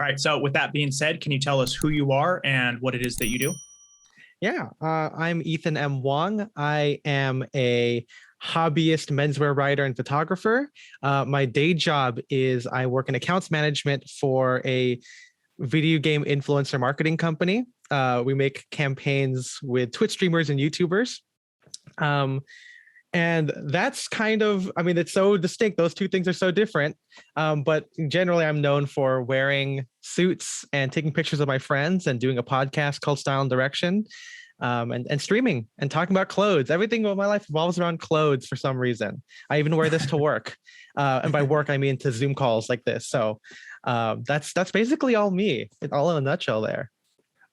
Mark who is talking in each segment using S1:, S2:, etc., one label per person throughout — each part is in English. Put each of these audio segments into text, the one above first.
S1: right. So with that being said, can you tell us who you are and what it is that you do?
S2: Yeah, I'm Ethan M. Wong. I am a hobbyist menswear writer and photographer. My day job is I work in accounts management for a video game influencer marketing company. We make campaigns with Twitch streamers and YouTubers. Um, and that's kind of, I mean, it's so distinct. Those two things are so different. But generally, I'm known for wearing suits and taking pictures of my friends and doing a podcast called Style and Direction, and streaming and talking about clothes. Everything in my life revolves around clothes for some reason. I even wear this to work. And by work, I mean to Zoom calls like this. So that's basically all me, all in a nutshell there.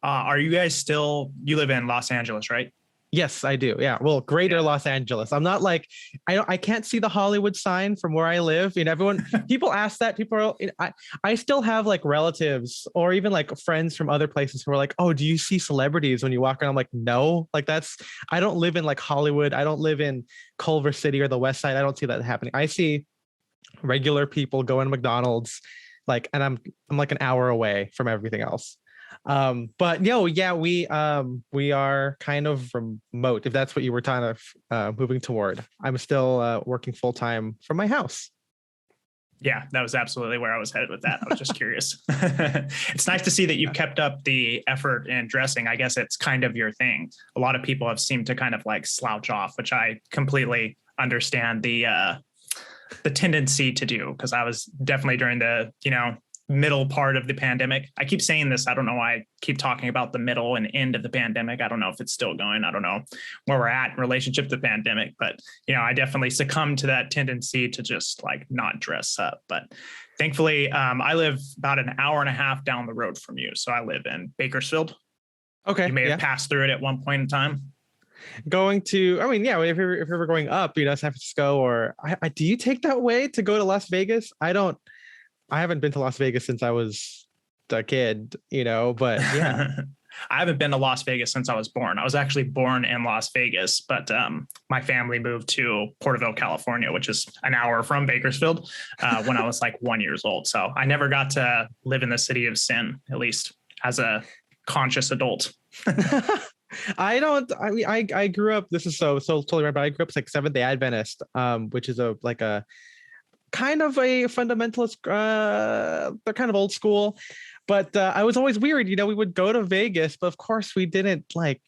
S1: Are you guys still, you live in Los Angeles, right?
S2: Yes, I do. Yeah. Well, greater Los Angeles. I'm not like, I can't see the Hollywood sign from where I live. You know, people ask that. People are, I still have like relatives or even like friends from other places who are like, oh, do you see celebrities when you walk around? I'm like, no, like I don't live in like Hollywood. I don't live in Culver City or the West Side. I don't see that happening. I see regular people going to McDonald's, like, and I'm like an hour away from everything else. But yeah, we are kind of remote, if that's what you were kind of moving toward. I'm still working full time from my house.
S1: Yeah, that was absolutely where I was headed with that. I was just curious. It's nice to see that you've kept up the effort in dressing. I guess it's kind of your thing. A lot of people have seemed to kind of like slouch off, which I completely understand the tendency to do, because I was definitely during the, middle part of the pandemic. I keep saying this. I don't know why I keep talking about the middle and end of the pandemic. I don't know if it's still going. I don't know where we're at in relationship to the pandemic, but I definitely succumbed to that tendency to just like not dress up. But thankfully, I live about an hour and a half down the road from you. So I live in Bakersfield.
S2: Okay.
S1: You may have passed through it at one point in time.
S2: Going to, I mean, yeah, if you're going up, San Francisco, or do you take that way to go to Las Vegas? I haven't been to Las Vegas since I was a kid, but yeah.
S1: I haven't been to Las Vegas since I was born. I was actually born in Las Vegas, but my family moved to Porterville, California, which is an hour from Bakersfield, when I was like 1 year old. So I never got to live in the city of sin, at least as a conscious adult.
S2: I grew up, this is so totally right, but I grew up as like Seventh-day Adventist, which is a kind of a fundamentalist, they're kind of old school, but I was always weird. We would go to Vegas, but of course we didn't like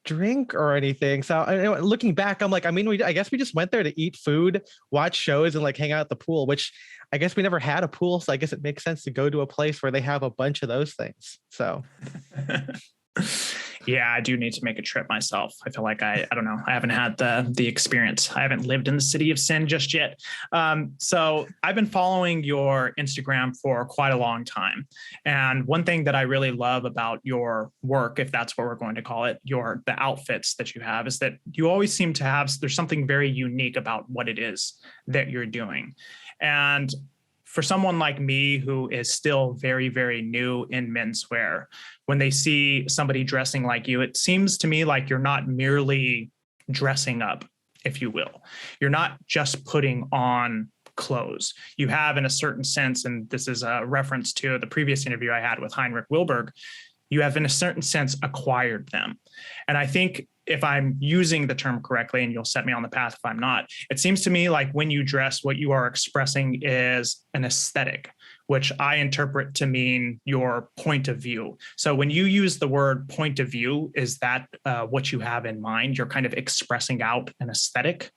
S2: drink or anything. So looking back, I'm like, I guess we just went there to eat food, watch shows, and like hang out at the pool, which I guess we never had a pool. So I guess it makes sense to go to a place where they have a bunch of those things. So
S1: yeah, I do need to make a trip myself. I feel like I don't know. I haven't had the experience. I haven't lived in the city of sin just yet. So I've been following your Instagram for quite a long time. And one thing that I really love about your work, if that's what we're going to call it, the outfits that you have, is that you always seem to have, there's something very unique about what it is that you're doing. And for someone like me who is still very, very new in menswear, when they see somebody dressing like you, it seems to me like you're not merely dressing up, if you will. You're not just putting on clothes. You have, in a certain sense, and this is a reference to the previous interview I had with Heinrich Wilberg, you have, in a certain sense, acquired them. And I think, if I'm using the term correctly, and you'll set me on the path if I'm not, it seems to me like when you dress, what you are expressing is an aesthetic, which I interpret to mean your point of view. So when you use the word point of view, is that what you have in mind? You're kind of expressing out an aesthetic?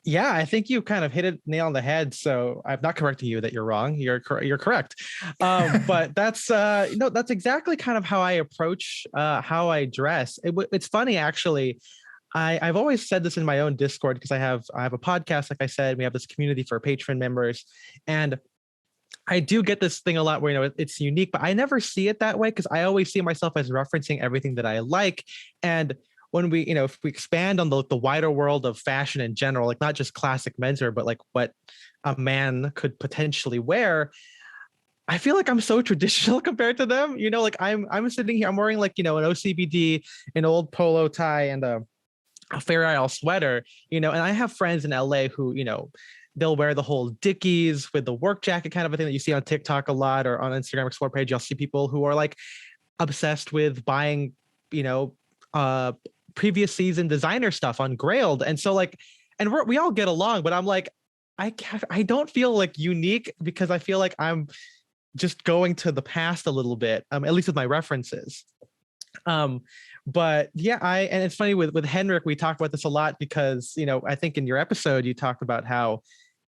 S2: Yeah, I think you kind of hit it nail on the head. So I'm not correcting you that you're wrong. You're correct. But that's that's exactly kind of how I approach how I dress. It's funny, actually. I've always said this in my own Discord, because I have a podcast, like I said. We have this community for patron members, and I do get this thing a lot where it's unique, but I never see it that way, because I always see myself as referencing everything that I like. And when we, if we expand on the wider world of fashion in general, like not just classic menswear, but like what a man could potentially wear, I feel like I'm so traditional compared to them. Like I'm sitting here, I'm wearing like, an OCBD, an old polo tie, and a Fair Isle sweater, and I have friends in LA who, they'll wear the whole Dickies with the work jacket kind of a thing that you see on TikTok a lot, or on Instagram Explore page. You'll see people who are like obsessed with buying, previous season designer stuff on Grailed. And so like, and we all get along, but I'm like, I don't feel like unique because I feel like I'm just going to the past a little bit, at least with my references. But yeah, and it's funny with Henrik, we talk about this a lot because, I think in your episode, you talked about how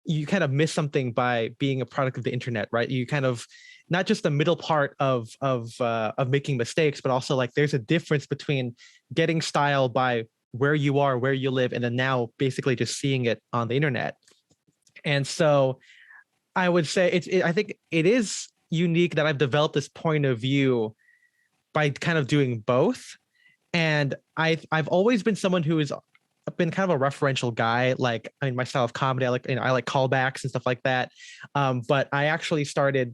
S2: you kind of miss something by being a product of the internet, right? You kind of, not just the middle part of making mistakes, but also like there's a difference between getting style by where you are, where you live, and then now basically just seeing it on the internet. And so I would say I think it is unique that I've developed this point of view by kind of doing both. And I've always been someone who has been kind of a referential guy. Like, I mean, my style of comedy, I like callbacks and stuff like that. But I actually started,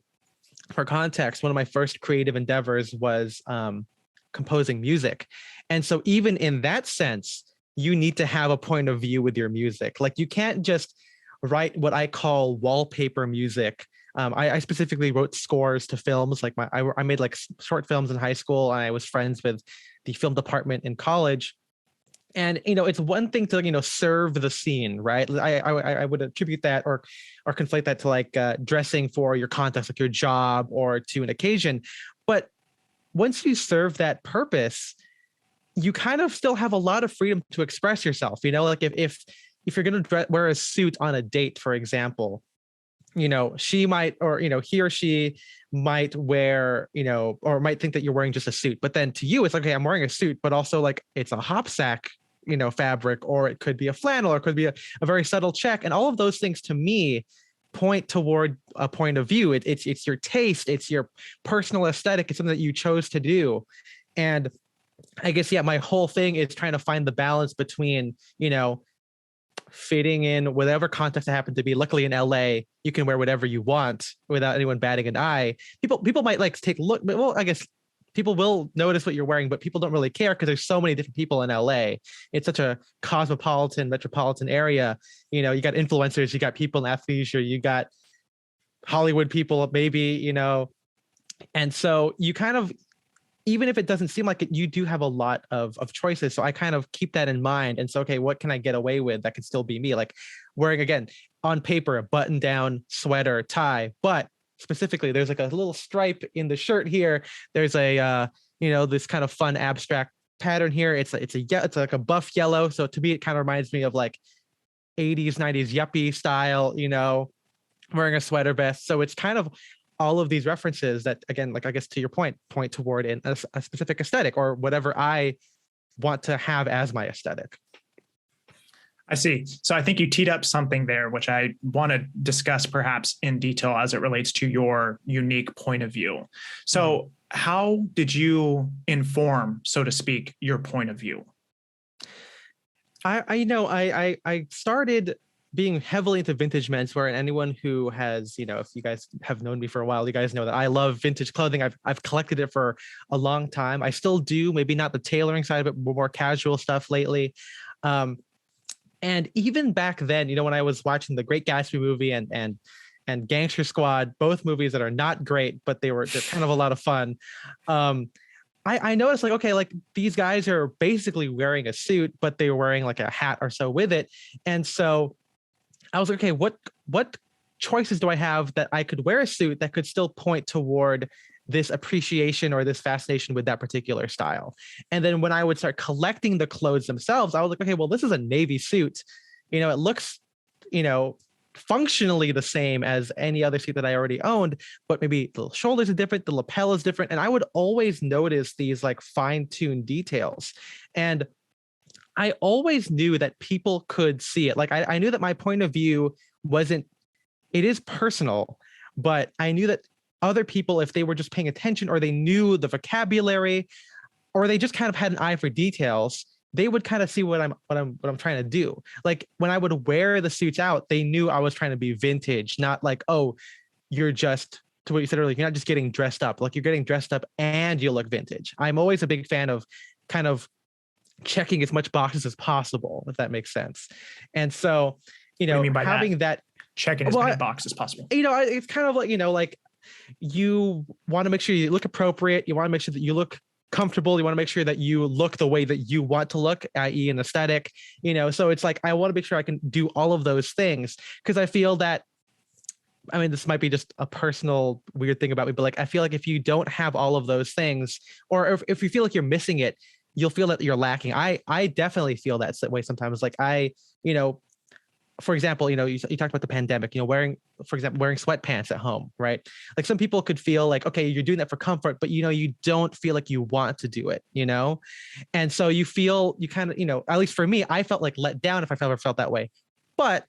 S2: for context, one of my first creative endeavors was composing music. And so even in that sense, you need to have a point of view with your music. Like, you can't just write what I call wallpaper music. I specifically wrote scores to films. Like I made like short films in high school, and I was friends with the film department in college. And it's one thing to serve the scene, right? I would attribute that or conflate that to like dressing for your context, like your job or to an occasion. But once you serve that purpose, you kind of still have a lot of freedom to express yourself. Like if you're going to wear a suit on a date, for example, she might, or he or she might wear, or might think that you're wearing just a suit. But then to you, it's like, okay, I'm wearing a suit, but also like it's a hop sack, fabric, or it could be a flannel, or it could be a very subtle check. And all of those things to me point toward a point of view. It's your taste, it's your personal aesthetic, it's something that you chose to do. And I guess, yeah, my whole thing is trying to find the balance between, fitting in whatever context I happen to be. Luckily in LA, you can wear whatever you want without anyone batting an eye. People might like take a look, but well, I guess people will notice what you're wearing, but people don't really care because there's so many different people in LA. It's such a cosmopolitan, metropolitan area. You got influencers, you got people in athleisure, you got Hollywood people, maybe, and so you kind of, even if it doesn't seem like it, you do have a lot of choices. So I kind of keep that in mind. And so, okay, what can I get away with that could still be me? Like wearing, again, on paper, a button down sweater, tie, but specifically there's like a little stripe in the shirt here. There's a, this kind of fun abstract pattern here. It's like a buff yellow. So to me, it kind of reminds me of like 80s, 90s yuppie style, wearing a sweater vest. So it's kind of all of these references that, again, like I guess to your point toward a specific aesthetic or whatever I want to have as my aesthetic.
S1: I see. So I think you teed up something there, which I want to discuss perhaps in detail as it relates to your unique point of view. So how did you inform, so to speak, your point of view?
S2: I started being heavily into vintage menswear, and anyone who has, if you guys have known me for a while, you guys know that I love vintage clothing. I've collected it for a long time. I still do, maybe not the tailoring side, but more casual stuff lately. And even back then, when I was watching the Great Gatsby movie and Gangster Squad, both movies that are not great, but they're kind of a lot of fun. I noticed like, okay, like these guys are basically wearing a suit, but they were wearing like a hat or so with it. And so I was like, okay, what choices do I have that I could wear a suit that could still point toward this appreciation or this fascination with that particular style? And then when I would start collecting the clothes themselves, I was like, okay, well, this is a navy suit. It looks, functionally the same as any other suit that I already owned, but maybe the shoulders are different, the lapel is different. And I would always notice these like fine-tuned details. And I always knew that people could see it. Like I knew that my point of view it is personal, but I knew that other people, if they were just paying attention or they knew the vocabulary or they just kind of had an eye for details, they would kind of see what I'm trying to do. Like when I would wear the suits out, they knew I was trying to be vintage, not like, oh, you're just, to what you said earlier, you're not just getting dressed up, like you're getting dressed up and you look vintage. I'm always a big fan of kind of checking as much boxes as possible, if that makes sense. And so, having that
S1: checking as
S2: Well,
S1: many boxes as possible.
S2: It's kind of like, like you want to make sure you look appropriate. You want to make sure that you look comfortable. You want to make sure that you look the way that you want to look, i.e. an aesthetic, so it's like, I want to make sure I can do all of those things, because I feel that, I mean, this might be just a personal weird thing about me, but like, I feel like if you don't have all of those things, or if you feel like you're missing it, you'll feel that you're lacking. I definitely feel that way sometimes. Like you know, for example, you talked about the pandemic, wearing sweatpants at home, right? Like some people could feel like, okay, you're doing that for comfort, but you don't feel like you want to do it, and so you kind of, at least for me, I felt like let down if I've ever felt that way. But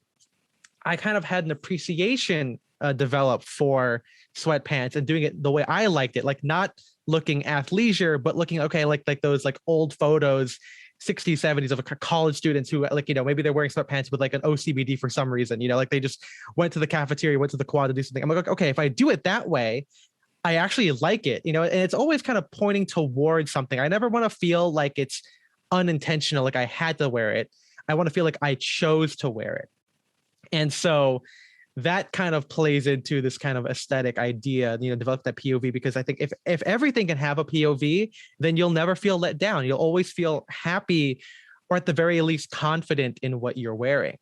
S2: I kind of had an appreciation develop for sweatpants and doing it the way I liked it, like not looking athleisure, but looking, okay, like those like old photos, 60s, 70s of college students who like, maybe they're wearing sweatpants with like an OCBD for some reason, like they just went to the cafeteria, went to the quad to do something. I'm like, okay, if I do it that way, I actually like it, and it's always kind of pointing towards something. I never want to feel like it's unintentional, like I had to wear it. I want to feel like I chose to wear it. And so that kind of plays into this kind of aesthetic idea, develop that POV, because I think if everything can have a POV, then you'll never feel let down. You'll always feel happy, or at the very least confident in what you're wearing,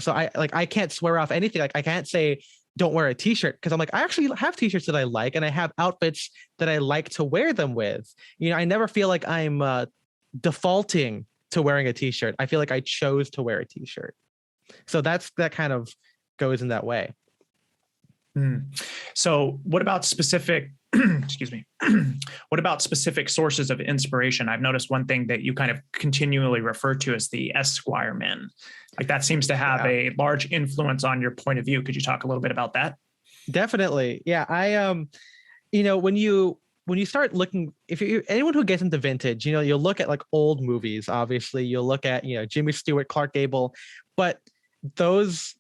S2: So I can't swear off anything. Like I can't say don't wear a t-shirt, because I'm like, I actually have t-shirts that I like, and I have outfits that I like to wear them with. I never feel like I'm defaulting to wearing a t-shirt. I feel like I chose to wear a t-shirt. So that kind of goes in that way.
S1: So what about specific, excuse me, what about specific sources of inspiration? I've noticed one thing that you kind of continually refer to as the esquire men. Like that seems to have a large influence on your point of view. Could you talk a little bit about that?
S2: Definitely. Yeah. I, when you start looking, anyone who gets into vintage, you'll look at like old movies, obviously you'll look at, Jimmy Stewart, Clark Gable, but those,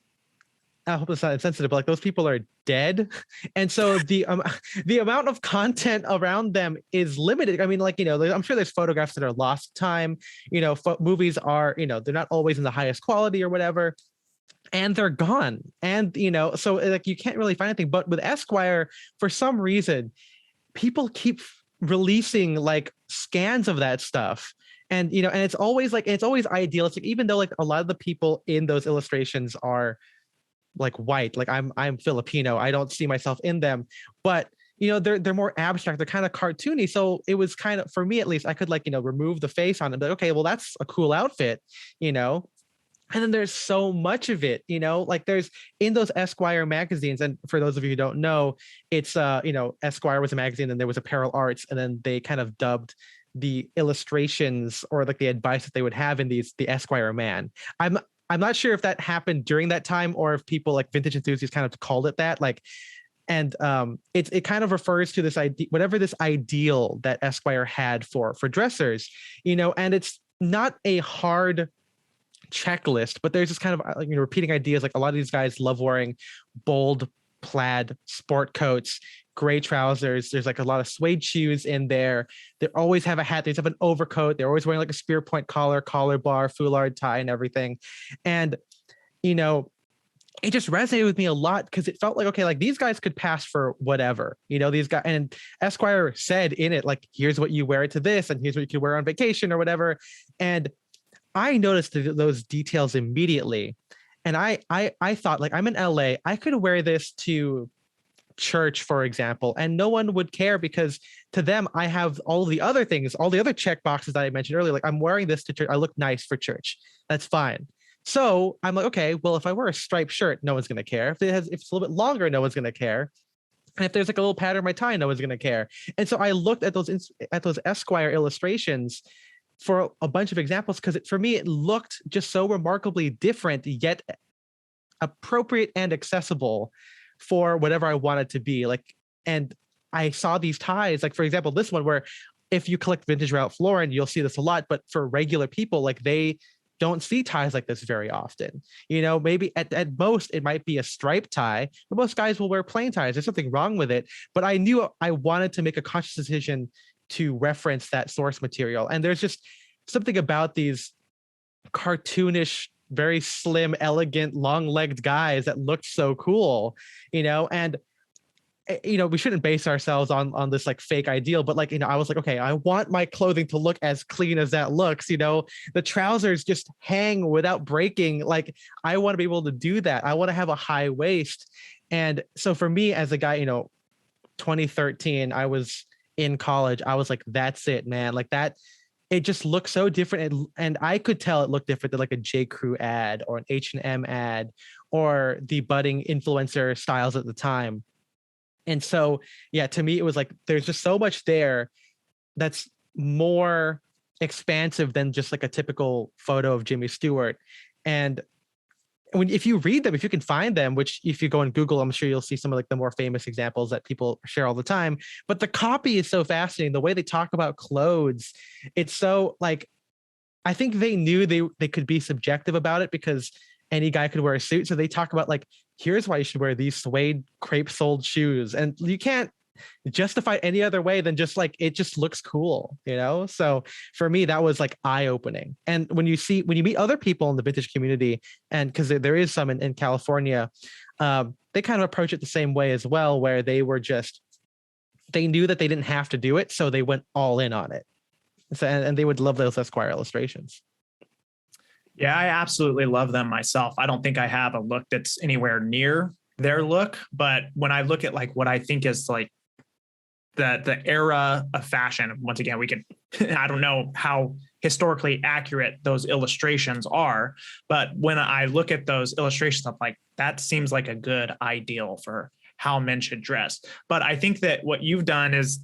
S2: I hope it's not insensitive, but like those people are dead. And so the amount of content around them is limited. I mean, like, I'm sure there's photographs that are lost time, movies are, they're not always in the highest quality or whatever, and they're gone. And, so like, you can't really find anything. But with Esquire, for some reason, people keep releasing like scans of that stuff. And, and it's always idealistic, even though like a lot of the people in those illustrations are like white, like I'm Filipino. I don't see myself in them, but they're more abstract. They're kind of cartoony. So it was kind of, for me at least, I could like, remove the face on it, but okay, well, that's a cool outfit, and then there's so much of it, like there's in those Esquire magazines. And for those of you who don't know, it's, Esquire was a magazine, and there was Apparel Arts, and then they kind of dubbed the illustrations or like the advice that they would have in these, the Esquire man. I'm not sure if that happened during that time, or if people like vintage enthusiasts kind of called it that, like, and it kind of refers to this idea, whatever this ideal that Esquire had for dressers, and it's not a hard checklist, but there's this kind of repeating ideas. Like a lot of these guys love wearing bold plaid sport coats, gray trousers. There's like a lot of suede shoes in there. They always have a hat. They have an overcoat. They're always wearing like a spear point collar bar, foulard, tie, and everything. And, it just resonated with me a lot, because it felt like, okay, like these guys could pass for whatever, these guys. And Esquire said in it, like, here's what you wear it to this, and here's what you can wear on vacation or whatever. And I noticed those details immediately. And I thought, like, I'm in LA, I could wear this to church, for example, and no one would care, because to them, I have all the other things, all the other check boxes that I mentioned earlier. Like, I'm wearing this to church. I look nice for church. That's fine. So I'm like, okay, well, if I wear a striped shirt, no one's going to care. If it's a little bit longer, no one's going to care. And if there's like a little pattern on my tie, no one's going to care. And so I looked at those Esquire illustrations for a bunch of examples, because for me, it looked just so remarkably different, yet appropriate and accessible for whatever I want it to be. Like, and I saw these ties, like, for example, this one, where if you collect vintage Ralph Lauren, you'll see this a lot, but for regular people, like, they don't see ties like this very often. Maybe at most it might be a striped tie, but most guys will wear plain ties. There's something wrong with it. But I knew I wanted to make a conscious decision to reference that source material. And there's just something about these cartoonish very slim, elegant, long-legged guys that looked so cool, and we shouldn't base ourselves on this like fake ideal, but like, I was like, okay, I want my clothing to look as clean as that looks, the trousers just hang without breaking. Like, I want to be able to do that. I want to have a high waist. And so for me as a guy, 2013, I was in college. I was like, that's it, man. Like that, it just looked so different. And I could tell it looked different than like a J. Crew ad or an H&M ad or the budding influencer styles at the time. And so, yeah, to me, it was like, there's just so much there that's more expansive than just like a typical photo of Jimmy Stewart. And if you read them, if you can find them, which if you go on Google, I'm sure you'll see some of like the more famous examples that people share all the time. But the copy is so fascinating. The way they talk about clothes, it's so like, I think they knew they could be subjective about it because any guy could wear a suit. So they talk about like, here's why you should wear these suede crepe-soled shoes. And you can't justify any other way than just like, it just looks cool, So for me, that was like eye-opening. And when you meet other people in the vintage community, and because there is some in California, they kind of approach it the same way as well, where they knew that they didn't have to do it. So they went all in on it. So, and they would love those Esquire illustrations.
S1: Yeah, I absolutely love them myself. I don't think I have a look that's anywhere near their look, but when I look at like what I think is like the era of fashion, once again, we could, I don't know how historically accurate those illustrations are, but when I look at those illustrations, I'm like, that seems like a good ideal for how men should dress. But I think that what you've done is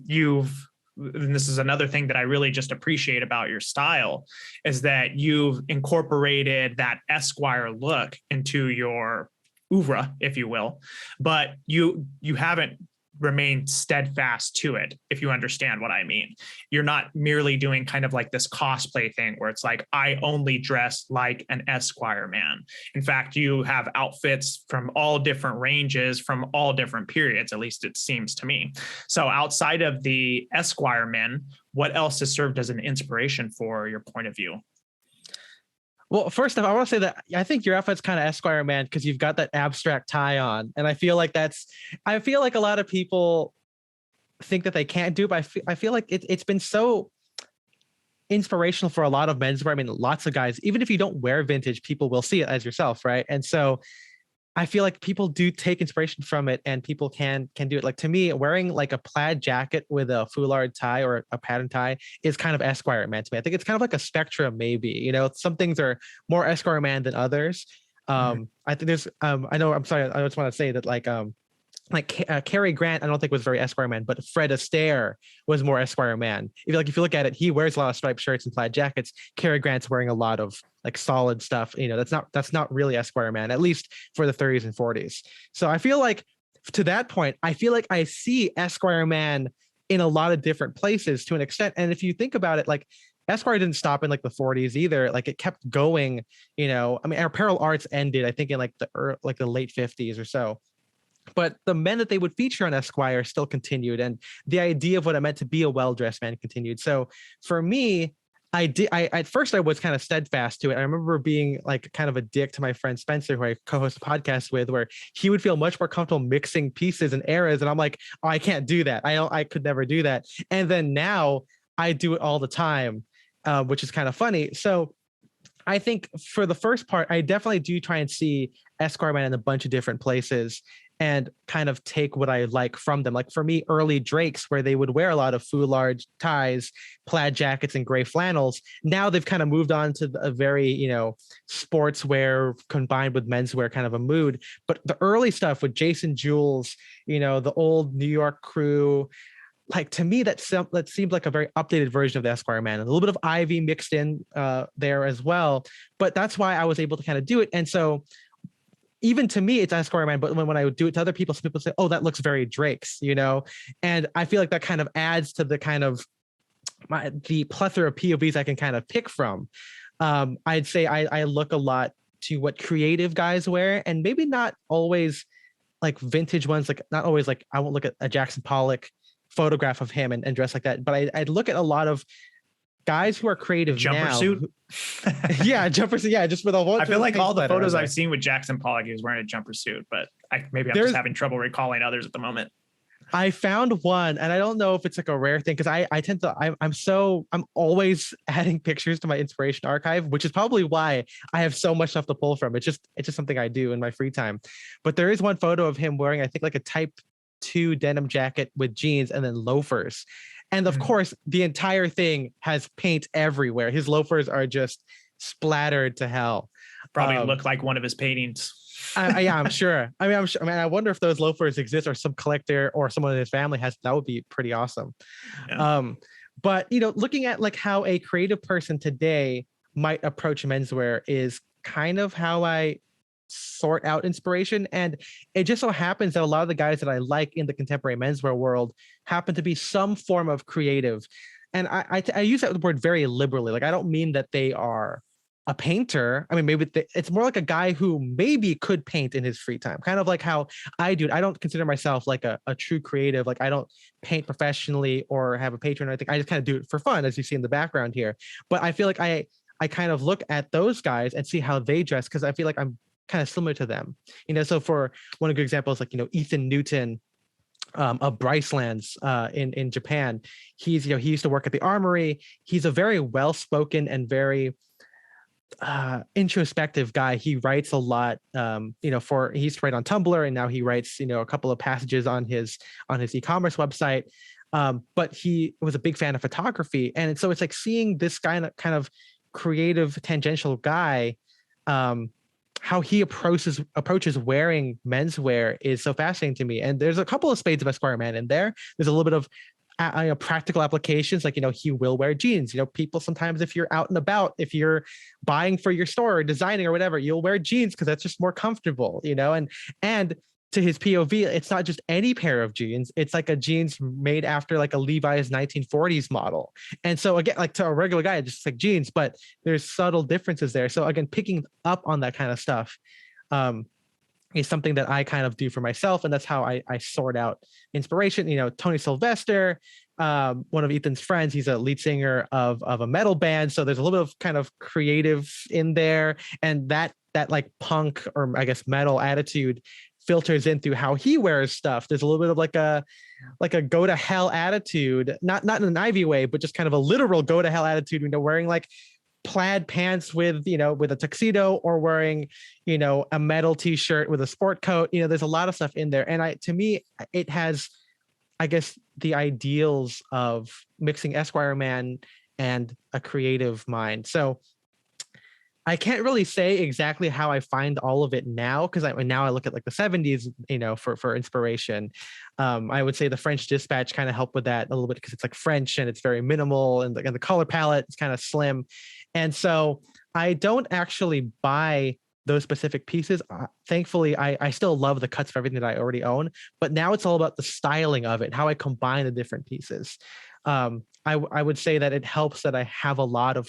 S1: and this is another thing that I really just appreciate about your style, is that you've incorporated that Esquire look into your oeuvre, if you will, but you haven't remained steadfast to it, if you understand what I mean. You're not merely doing kind of like this cosplay thing where it's like, I only dress like an Esquire man. In fact, you have outfits from all different ranges, from all different periods, at least it seems to me. So outside of the Esquire men, what else has served as an inspiration for your point of view?
S2: Well, first off, I want to say that I think your outfit's kind of Esquire man because you've got that abstract tie on. And I feel like I feel like a lot of people think that they can't do it, but I feel like it's been so inspirational for a lot of menswear. I mean, lots of guys, even if you don't wear vintage, people will see it as yourself, right? And so I feel like people do take inspiration from it and people can do it. Like to me, wearing like a plaid jacket with a foulard tie or a pattern tie is kind of Esquire man to me. I think it's kind of like a spectrum, maybe, some things are more Esquire man than others. I think there's, I know, I'm sorry. I just want to say that Cary Grant, I don't think was very Esquire man, but Fred Astaire was more Esquire man. If you look at it, he wears a lot of striped shirts and plaid jackets. Cary Grant's wearing a lot of like solid stuff. That's not really Esquire man, at least for the 30s and 40s. So I feel like to that point, I feel like I see Esquire man in a lot of different places to an extent. And if you think about it, like Esquire didn't stop in like the 40s either. Like it kept going, I mean, apparel arts ended, I think in like the late 50s or so. But the men that they would feature on Esquire still continued, and the idea of what it meant to be a well-dressed man continued. So for me, at first I was kind of steadfast to it. I remember being like kind of a dick to my friend Spencer, who I co-host a podcast with, where he would feel much more comfortable mixing pieces and eras, and I'm like, oh, I can't do that. I could never do that. And then now I do it all the time, which is kind of funny. So I think for the first part, I definitely do try and see Esquire man in a bunch of different places and kind of take what I like from them. Like for me, early Drakes, where they would wear a lot of foulard ties, plaid jackets, and gray flannels. Now they've kind of moved on to a very, sportswear combined with menswear kind of a mood. But the early stuff with Jason Jules, the old New York crew, like to me, that seemed like a very updated version of the Esquire man, and a little bit of Ivy mixed in there as well. But that's why I was able to kind of do it. And so even to me, it's Esquire man, but when I would do it to other people, some people say, oh, that looks very Drake's, and I feel like that kind of adds to the kind of the plethora of POVs I can kind of pick from. I'd say I look a lot to what creative guys wear, and maybe not always like vintage ones, like not always like I won't look at a Jackson Pollock photograph of him and dress like that, but I'd look at a lot of guys who are creative
S1: Jumper
S2: now.
S1: suit.
S2: Yeah, jumper suit. Yeah, just with a whole.
S1: I feel like all the photos I've seen with Jackson Pollock, he was wearing a jumper suit, but maybe I'm just having trouble recalling others at the moment.
S2: I found one, and I don't know if it's like a rare thing because I tend to I'm always adding pictures to my inspiration archive, which is probably why I have so much stuff to pull from. It's just something I do in my free time. But there is one photo of him wearing, I think, like a type 2 denim jacket with jeans and then loafers. And of course, the entire thing has paint everywhere. His loafers are just splattered to hell.
S1: Probably look like one of his paintings.
S2: Yeah, I'm sure. I'm sure. I wonder if those loafers exist or some collector or someone in his family has. That would be pretty awesome. Yeah. But looking at like how a creative person today might approach menswear is kind of how I sort out inspiration. And it just so happens that a lot of the guys that I like in the contemporary menswear world happen to be some form of creative. And I use that word very liberally. Like, I don't mean that they are a painter. I mean, maybe it's more like a guy who maybe could paint in his free time, kind of like how I do. I don't consider myself like a true creative. Like, I don't paint professionally or have a patron. I think I just kind of do it for fun, as you see in the background here. But I feel like I kind of look at those guys and see how they dress, because I feel like I'm kind of similar to them. So for one good example is like, Ethan Newton of Brycelands in Japan. He used to work at the Armory. He's a very well-spoken and very introspective guy. He writes a lot. He used to write on Tumblr, and now he writes a couple of passages on his e-commerce website. But he was a big fan of photography, and so it's like seeing this kind of creative tangential guy, how he approaches wearing menswear is so fascinating to me. And there's a couple of spades of Esquire man in there. There's a little bit of practical applications, like he will wear jeans. People sometimes, if you're out and about, if you're buying for your store or designing or whatever, you'll wear jeans because that's just more comfortable. And to his POV, it's not just any pair of jeans. It's like a jeans made after like a Levi's 1940s model. And so again, like to a regular guy, it's just like jeans, but there's subtle differences there. So again, picking up on that kind of stuff is something that I kind of do for myself. And that's how I sort out inspiration. Tony Sylvester, one of Ethan's friends, he's a lead singer of a metal band. So there's a little bit of kind of creative in there. And that like punk, or I guess metal attitude, filters in through how he wears stuff. There's a little bit of like a go to hell attitude, not in an Ivy way, but just kind of a literal go to hell attitude, wearing like plaid pants with a tuxedo, or wearing a metal t-shirt with a sport coat. There's a lot of stuff in there, and to me it has, I guess, the ideals of mixing Esquire man and a creative mind. So I can't really say exactly how I find all of it now, because now I look at like the 70s, for inspiration. I would say the French Dispatch kind of helped with that a little bit, because it's like French and it's very minimal, and the color palette is kind of slim. And so I don't actually buy those specific pieces. Thankfully, I still love the cuts of everything that I already own, but now it's all about the styling of it, how I combine the different pieces. I would say that it helps that I have a lot of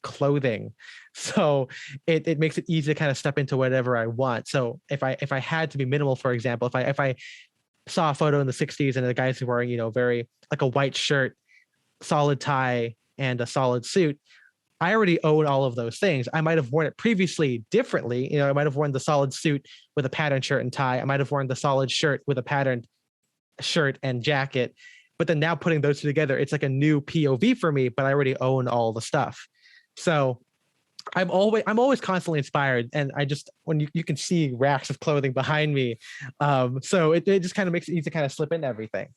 S2: clothing, so it makes it easy to kind of step into whatever I want. So if I had to be minimal, for example, if I saw a photo in the 60s and the guy's wearing very like a white shirt, solid tie, and a solid suit, I already own all of those things. I might have worn it previously differently. I might have worn the solid suit with a patterned shirt and tie. I might have worn the solid shirt with a patterned shirt and jacket. But then now putting those two together, it's like a new POV for me, but I already own all the stuff. So I'm always constantly inspired, and I just, when you can see racks of clothing behind me, so it just kind of makes it easy to kind of slip into everything.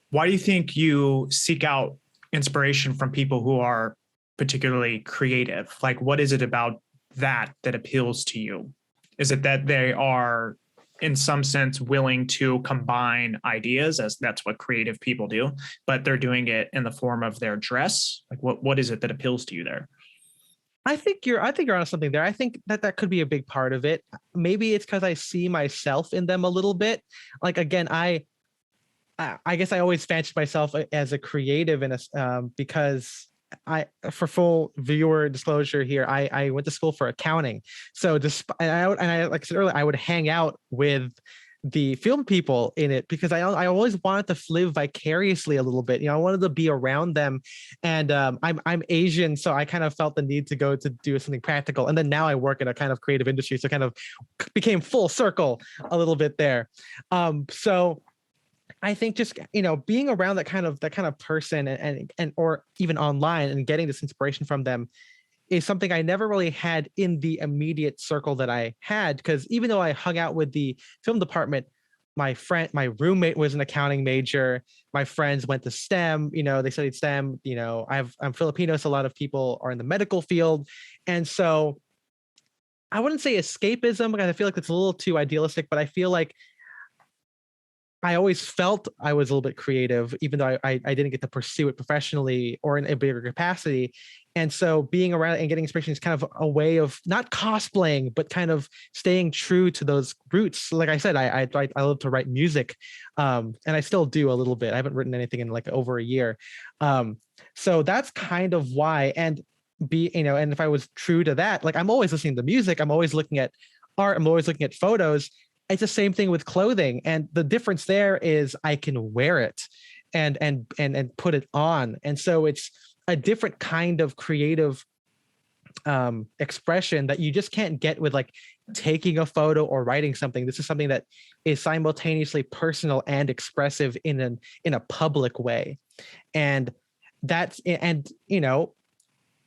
S1: Why do you think you seek out inspiration from people who are particularly creative? Like, what is it about that appeals to you? Is it that they are, in some sense, willing to combine ideas, as that's what creative people do, but they're doing it in the form of their dress? Like, what is it that appeals to you there?
S2: I think you're onto something there. I think that could be a big part of it. Maybe it's because I see myself in them a little bit. Like, again, I guess I always fancied myself as a creative because for full viewer disclosure here, I went to school for accounting. So like I said earlier, I would hang out with the film people in it, because I always wanted to live vicariously a little bit. I wanted to be around them, and I'm Asian, so I kind of felt the need to go to do something practical. And then now I work in a kind of creative industry, so kind of became full circle a little bit there. So I think just being around that kind of person, and or even online, and getting this inspiration from them is something I never really had in the immediate circle that I had. Because even though I hung out with the film department, my roommate was an accounting major. My friends went to STEM. They studied STEM. I'm Filipino, so a lot of people are in the medical field, and so I wouldn't say escapism, because I feel like it's a little too idealistic, but I feel like I always felt I was a little bit creative, even though I didn't get to pursue it professionally or in a bigger capacity. And so being around and getting inspiration is kind of a way of not cosplaying, but kind of staying true to those roots. Like I said, I love to write music, and I still do a little bit. I haven't written anything in like over a year. So that's kind of why. And and if I was true to that, like I'm always listening to music, I'm always looking at art, I'm always looking at photos. It's the same thing with clothing, and the difference there is I can wear it and put it on, and so it's a different kind of creative expression that you just can't get with like taking a photo or writing something. This is something that is simultaneously personal and expressive in a public way, and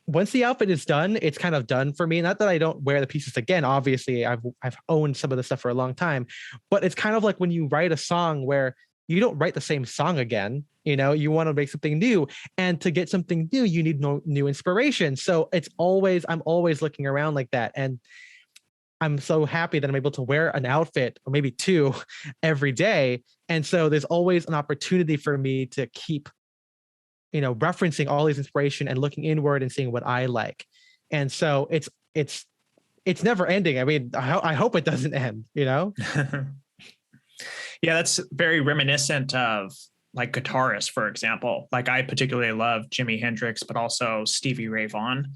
S2: once the outfit is done, it's kind of done for me. Not that I don't wear the pieces again. Obviously, I've owned some of the stuff for a long time, but it's kind of like when you write a song where you don't write the same song again. You want to make something new, and to get something new, you need new inspiration. So I'm always looking around like that, and I'm so happy that I'm able to wear an outfit or maybe two every day. And so there's always an opportunity for me to keep referencing all these inspiration and looking inward and seeing what I like. And so it's never ending. I mean, I hope it doesn't end,
S1: Yeah, that's very reminiscent of like guitarists, for example. Like I particularly love Jimi Hendrix, but also Stevie Ray Vaughan.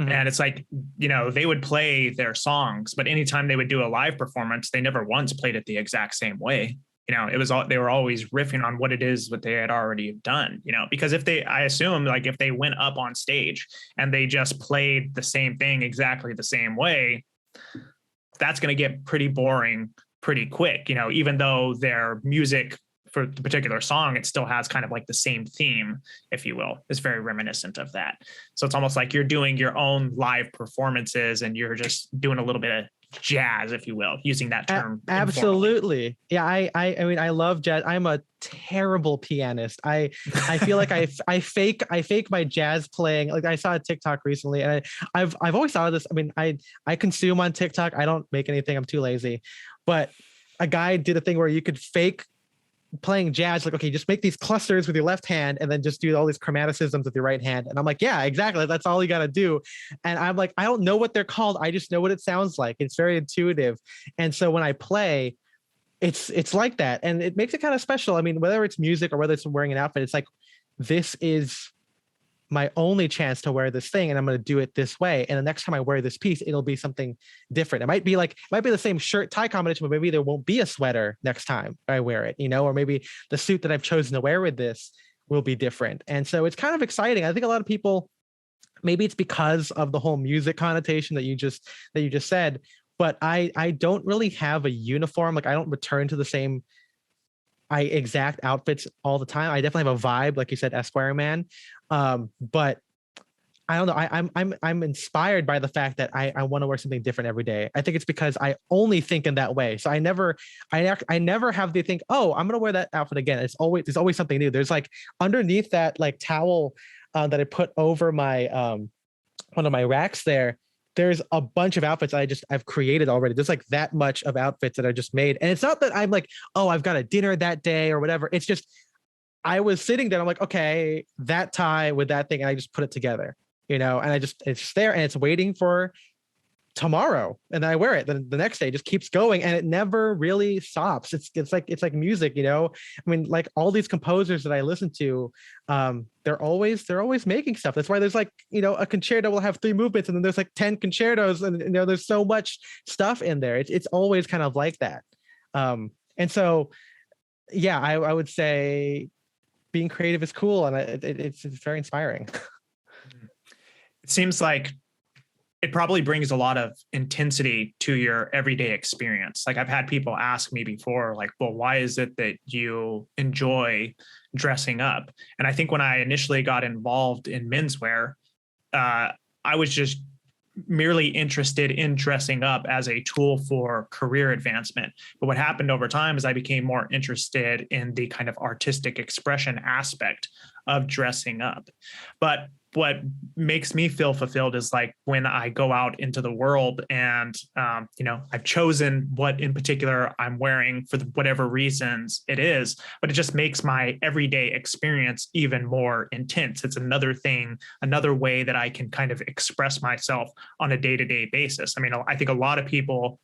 S1: Mm-hmm. And it's like, they would play their songs, but anytime they would do a live performance, they never once played it the exact same way. They were always riffing on what it is what they had already done, because I assume like if they went up on stage and they just played the same thing exactly the same way, that's going to get pretty boring pretty quick, even though their music for the particular song, it still has kind of like the same theme, if you will. It's very reminiscent of that. So it's almost like you're doing your own live performances and you're just doing a little bit of jazz, if you will, using that term.
S2: Absolutely. Yeah. I mean, I love jazz. I'm a terrible pianist. I feel like I fake my jazz playing. Like I saw a TikTok recently, and I've always thought of this. I mean, I consume on TikTok. I don't make anything. I'm too lazy. But a guy did a thing where you could fake playing jazz, like, okay, just make these clusters with your left hand and then just do all these chromaticisms with your right hand. And I'm like, yeah, exactly. That's all you got to do. And I'm like, I don't know what they're called. I just know what it sounds like. It's very intuitive. And so when I play, it's like that. And it makes it kind of special. I mean, whether it's music or whether it's wearing an outfit, it's like, this is my only chance to wear this thing, and I'm going to do it this way. And the next time I wear this piece, it'll be something different. It might be the same shirt tie combination, but maybe there won't be a sweater next time I wear it, or maybe the suit that I've chosen to wear with this will be different. And so it's kind of exciting. I think a lot of people, maybe it's because of the whole music connotation that you just said, but I don't really have a uniform. Like I don't return to the same exact outfits all the time. I definitely have a vibe, like you said, Esquire man. But I don't know. I'm inspired by the fact that I want to wear something different every day. I think it's because I only think in that way. So I never have to think, oh, I'm gonna wear that outfit again. There's always something new. There's like underneath that like towel that I put over my one of my racks there. There's a bunch of outfits I've created already. There's like that much of outfits that I just made. And it's not that I'm like, oh, I've got a dinner that day or whatever. It's just, I was sitting there. I'm like, okay, that tie with that thing. And I just put it together, and it's there and it's waiting for tomorrow. And then I wear it. Then the next day just keeps going and it never really stops. It's like music, I mean, like all these composers that I listen to, they're always making stuff. That's why there's like, a concerto will have 3 movements and then there's like 10 concertos and there's so much stuff in there. It's always kind of like that. And so, yeah, I would say being creative is cool, and it's very inspiring.
S1: It seems like it probably brings a lot of intensity to your everyday experience. Like I've had people ask me before, like, well, why is it that you enjoy dressing up? And I think when I initially got involved in menswear, I was just merely interested in dressing up as a tool for career advancement. But what happened over time is I became more interested in the kind of artistic expression aspect of dressing up. But what makes me feel fulfilled is like when I go out into the world and, I've chosen what in particular I'm wearing for whatever reasons it is, but it just makes my everyday experience even more intense. It's another thing, another way that I can kind of express myself on a day-to-day basis. I mean, I think a lot of people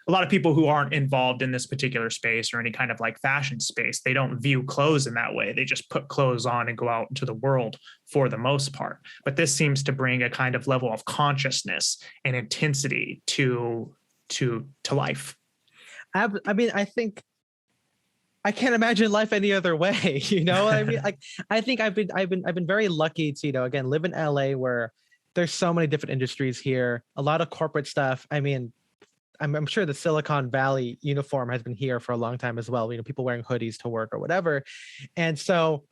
S1: who aren't involved in this particular space or any kind of like fashion space, they don't view clothes in that way. They just put clothes on and go out into the world for the most part. But this seems to bring a kind of level of consciousness and intensity to life.
S2: I mean, I think I can't imagine life any other way. You know what I mean? Like, I think I've been very lucky to, again, live in LA where there's so many different industries here, a lot of corporate stuff. I mean, I'm sure the Silicon Valley uniform has been here for a long time as well. People wearing hoodies to work or whatever. And so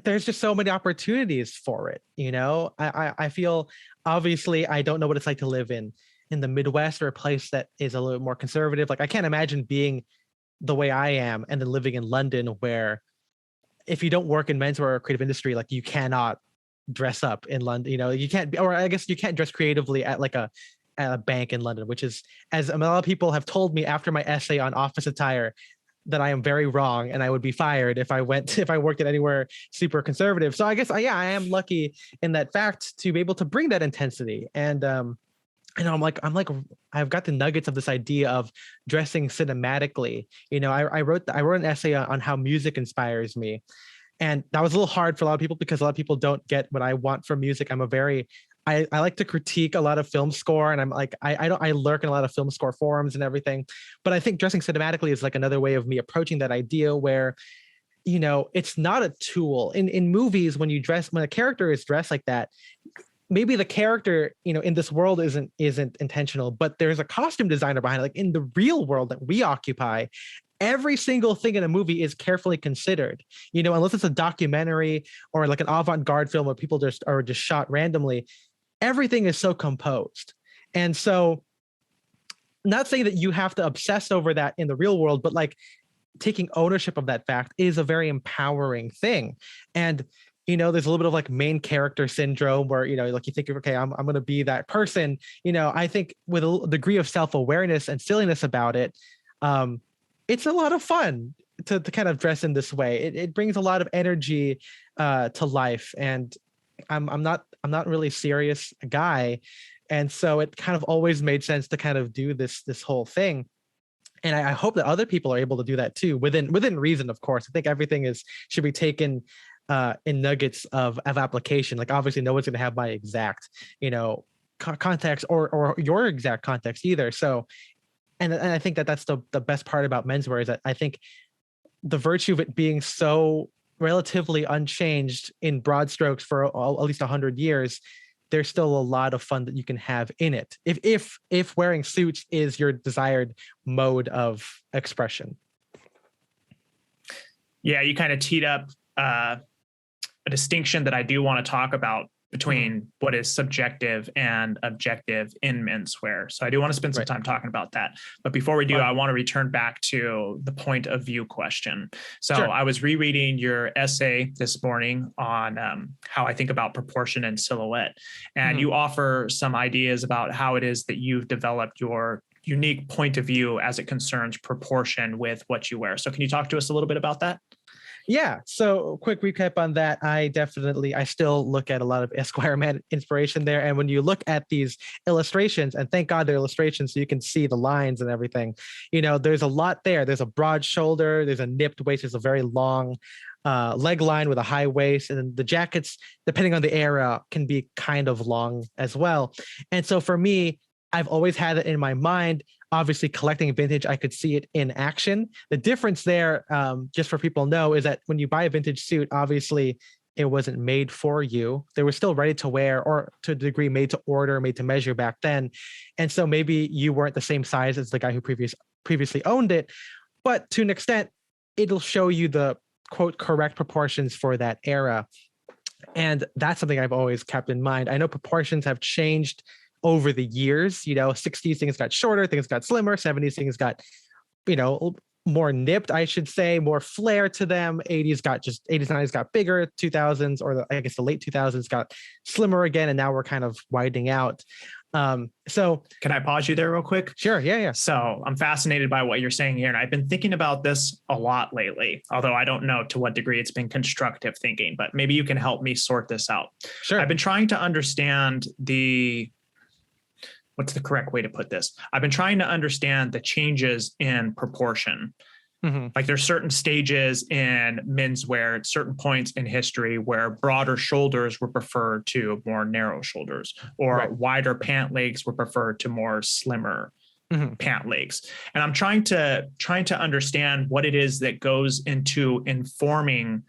S2: there's just so many opportunities for it. I feel, obviously, I don't know what it's like to live in the Midwest or a place that is a little more conservative. Like I can't imagine being the way I am and then living in London where if you don't work in menswear or creative industry, like you cannot dress up in London. You can't, or I guess you can't dress creatively at like at a bank in London, which is, as a lot of people have told me after my essay on office attire, that I am very wrong and I would be fired if I worked at anywhere super conservative. So I guess, yeah, I am lucky in that fact to be able to bring that intensity. And I've got the nuggets of this idea of dressing cinematically. I wrote an essay on how music inspires me. And that was a little hard for a lot of people because a lot of people don't get what I want from music. I like to critique a lot of film score, and I'm like, I lurk in a lot of film score forums and everything. But I think dressing cinematically is like another way of me approaching that idea where, it's not a tool. In movies, when a character is dressed like that, maybe the character, in this world isn't intentional, but there's a costume designer behind it. Like in the real world that we occupy, every single thing in a movie is carefully considered, unless it's a documentary or like an avant-garde film where people just are just shot randomly. Everything is so composed. And so, not saying that you have to obsess over that in the real world, but like taking ownership of that fact is a very empowering thing. And there's a little bit of like main character syndrome where, like you think, okay, I'm going to be that person. I think with a degree of self-awareness and silliness about it, it's a lot of fun to kind of dress in this way. It brings a lot of energy to life. And I'm not really serious guy. And so it kind of always made sense to kind of do this whole thing. And I hope that other people are able to do that too, within reason, of course. I think everything should be taken in nuggets of application. Like obviously no one's going to have my exact, context or your exact context either. So, and I think that's the best part about menswear is that I think the virtue of it being so relatively unchanged in broad strokes for at least 100 years, there's still a lot of fun that you can have in it. If wearing suits is your desired mode of expression.
S1: Yeah, you kind of teed up a distinction that I do want to talk about between what is subjective and objective in menswear. So I do want to spend some time talking about that. But before we do, I want to return back to the point of view question. So I was rereading your essay this morning on how I think about proportion and silhouette. And you offer some ideas about how it is that you've developed your unique point of view as it concerns proportion with what you wear. So can you talk to us a little bit about that?
S2: Yeah. So quick recap on that. I still look at a lot of Esquire man inspiration there. And when you look at these illustrations, and thank God they're illustrations so you can see the lines and everything, there's a lot there. There's a broad shoulder, there's a nipped waist, there's a very long leg line with a high waist. And then the jackets, depending on the era, can be kind of long as well. And so for me, I've always had it in my mind. Obviously, collecting vintage, I could see it in action. The difference there, just for people to know, is that when you buy a vintage suit, obviously it wasn't made for you. They were still ready to wear, or to a degree made to order, made to measure back then. And so maybe you weren't the same size as the guy who previously owned it, but to an extent, it'll show you the quote correct proportions for that era. And that's something I've always kept in mind. I know proportions have changed over the years. 60s things got shorter, things got slimmer, 70s things got, more nipped, I should say, more flair to them. 80s, 90s got bigger, 2000s, or I guess the late 2000s got slimmer again, and now we're kind of widening out. So
S1: can I pause you there real quick?
S2: Sure. Yeah.
S1: So I'm fascinated by what you're saying here. And I've been thinking about this a lot lately, although I don't know to what degree it's been constructive thinking, but maybe you can help me sort this out.
S2: Sure.
S1: I've been trying to understand what's the correct way to put this? I've been trying to understand the changes in proportion.
S2: Mm-hmm.
S1: Like there's certain stages in menswear at certain points in history where broader shoulders were preferred to more narrow shoulders, or wider pant legs were preferred to more slimmer pant legs. And I'm trying to understand what it is that goes into informing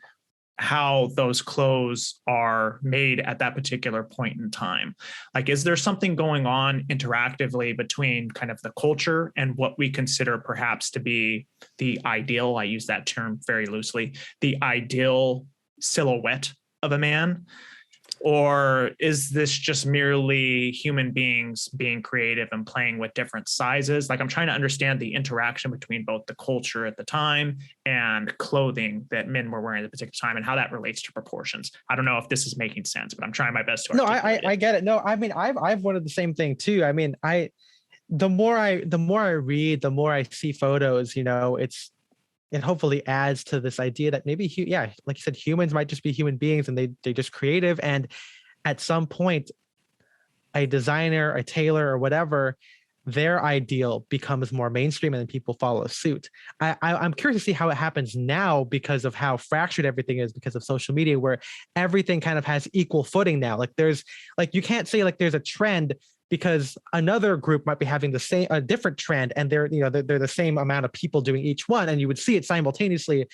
S1: how those clothes are made at that particular point in time. Like, is there something going on interactively between kind of the culture and what we consider perhaps to be the ideal, I use that term very loosely, the ideal silhouette of a man? Or is this just merely human beings being creative and playing with different sizes? Like, I'm trying to understand the interaction between both the culture at the time and clothing that men were wearing at the particular time and how that relates to proportions. I don't know if this is making sense, but I'm trying my best to articulate it.
S2: I get it. No, I mean, I've wanted the same thing too. I mean, the more I read, the more I see photos, it hopefully adds to this idea that maybe, like you said, humans might just be human beings and they're just creative. And at some point, a designer, a tailor, or whatever, their ideal becomes more mainstream and then people follow suit. I'm curious to see how it happens now because of how fractured everything is because of social media, where everything kind of has equal footing now. Like you can't say like there's a trend because another group might be having a different trend, and they're the same amount of people doing each one, and you would see it simultaneously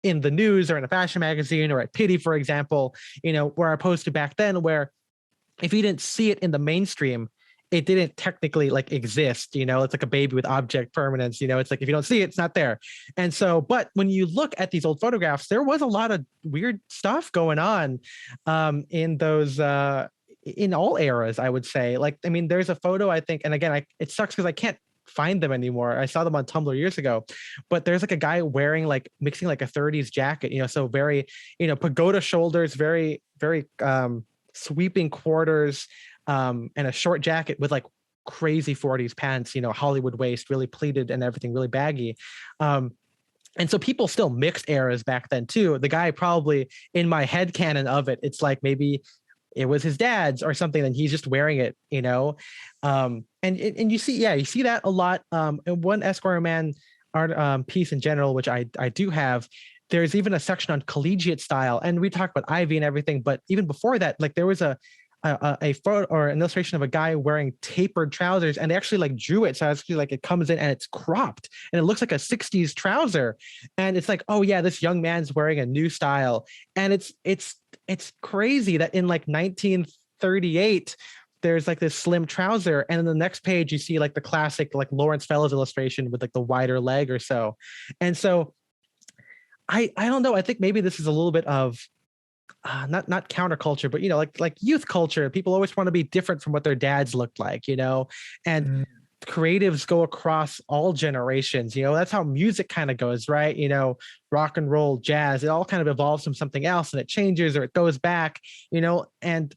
S2: in the news or in a fashion magazine or at Pity, for example, where opposed to back then, where if you didn't see it in the mainstream, it didn't technically like exist. It's like a baby with object permanence. It's like if you don't see it, it's not there. And so, but when you look at these old photographs, there was a lot of weird stuff going on in those. In all eras, I would say. Like, I mean, there's a photo, I think, and again, it sucks because I can't find them anymore. I saw them on Tumblr years ago, but there's like a guy wearing mixing a 30s jacket, so very, pagoda shoulders, very, very sweeping quarters, and a short jacket with like crazy 40s pants, Hollywood waist, really pleated and everything, really baggy. And so people still mixed eras back then too. The guy probably, in my head canon of it, it's like maybe it was his dad's or something, and he's just wearing it, and you see that a lot. And one Esquire Man art piece in general, which I do have, there's even a section on collegiate style, and we talked about Ivy and everything, but even before that, like there was a photo or an illustration of a guy wearing tapered trousers, and they actually like drew it. So actually like it comes in and it's cropped and it looks like a 60s trouser. And it's like, oh yeah, this young man's wearing a new style. And it's crazy that in like 1938, there's like this slim trouser. And then the next page, you see like the classic, like Lawrence Fellows illustration with like the wider leg or so. And so I don't know. I think maybe this is a little bit of not counterculture, but like youth culture. People always want to be different from what their dads looked like, and creatives go across all generations. That's how music kind of goes, right? Rock and roll, jazz, it all kind of evolves from something else and it changes or it goes back, and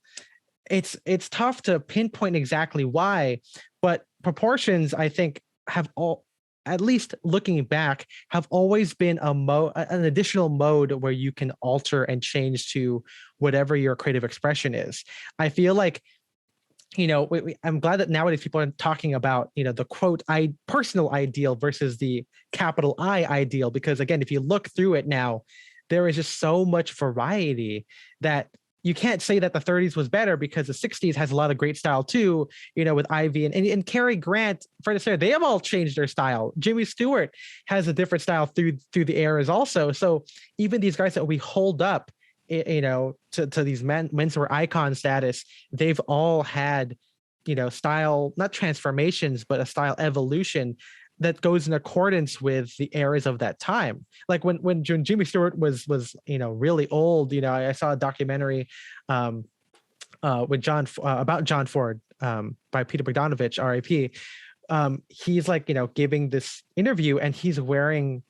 S2: it's tough to pinpoint exactly why, but proportions, I think, have all, at least looking back, have always been an additional mode where you can alter and change to whatever your creative expression is. I feel like, I'm glad that nowadays people are talking about, the quote, personal ideal versus the capital I ideal, because again, if you look through it now, there is just so much variety that you can't say that the 30s was better because the 60s has a lot of great style too, with Ivy and Cary Grant, Fred Astaire, they have all changed their style. Jimmy Stewart has a different style through the eras also. So even these guys that we hold up, to these menswear icon status, they've all had, style, not transformations, but a style evolution that goes in accordance with the eras of that time. Like when Jimmy Stewart was really old, I saw a documentary with about John Ford by Peter Bogdanovich, R.I.P. He's like, giving this interview and he's wearing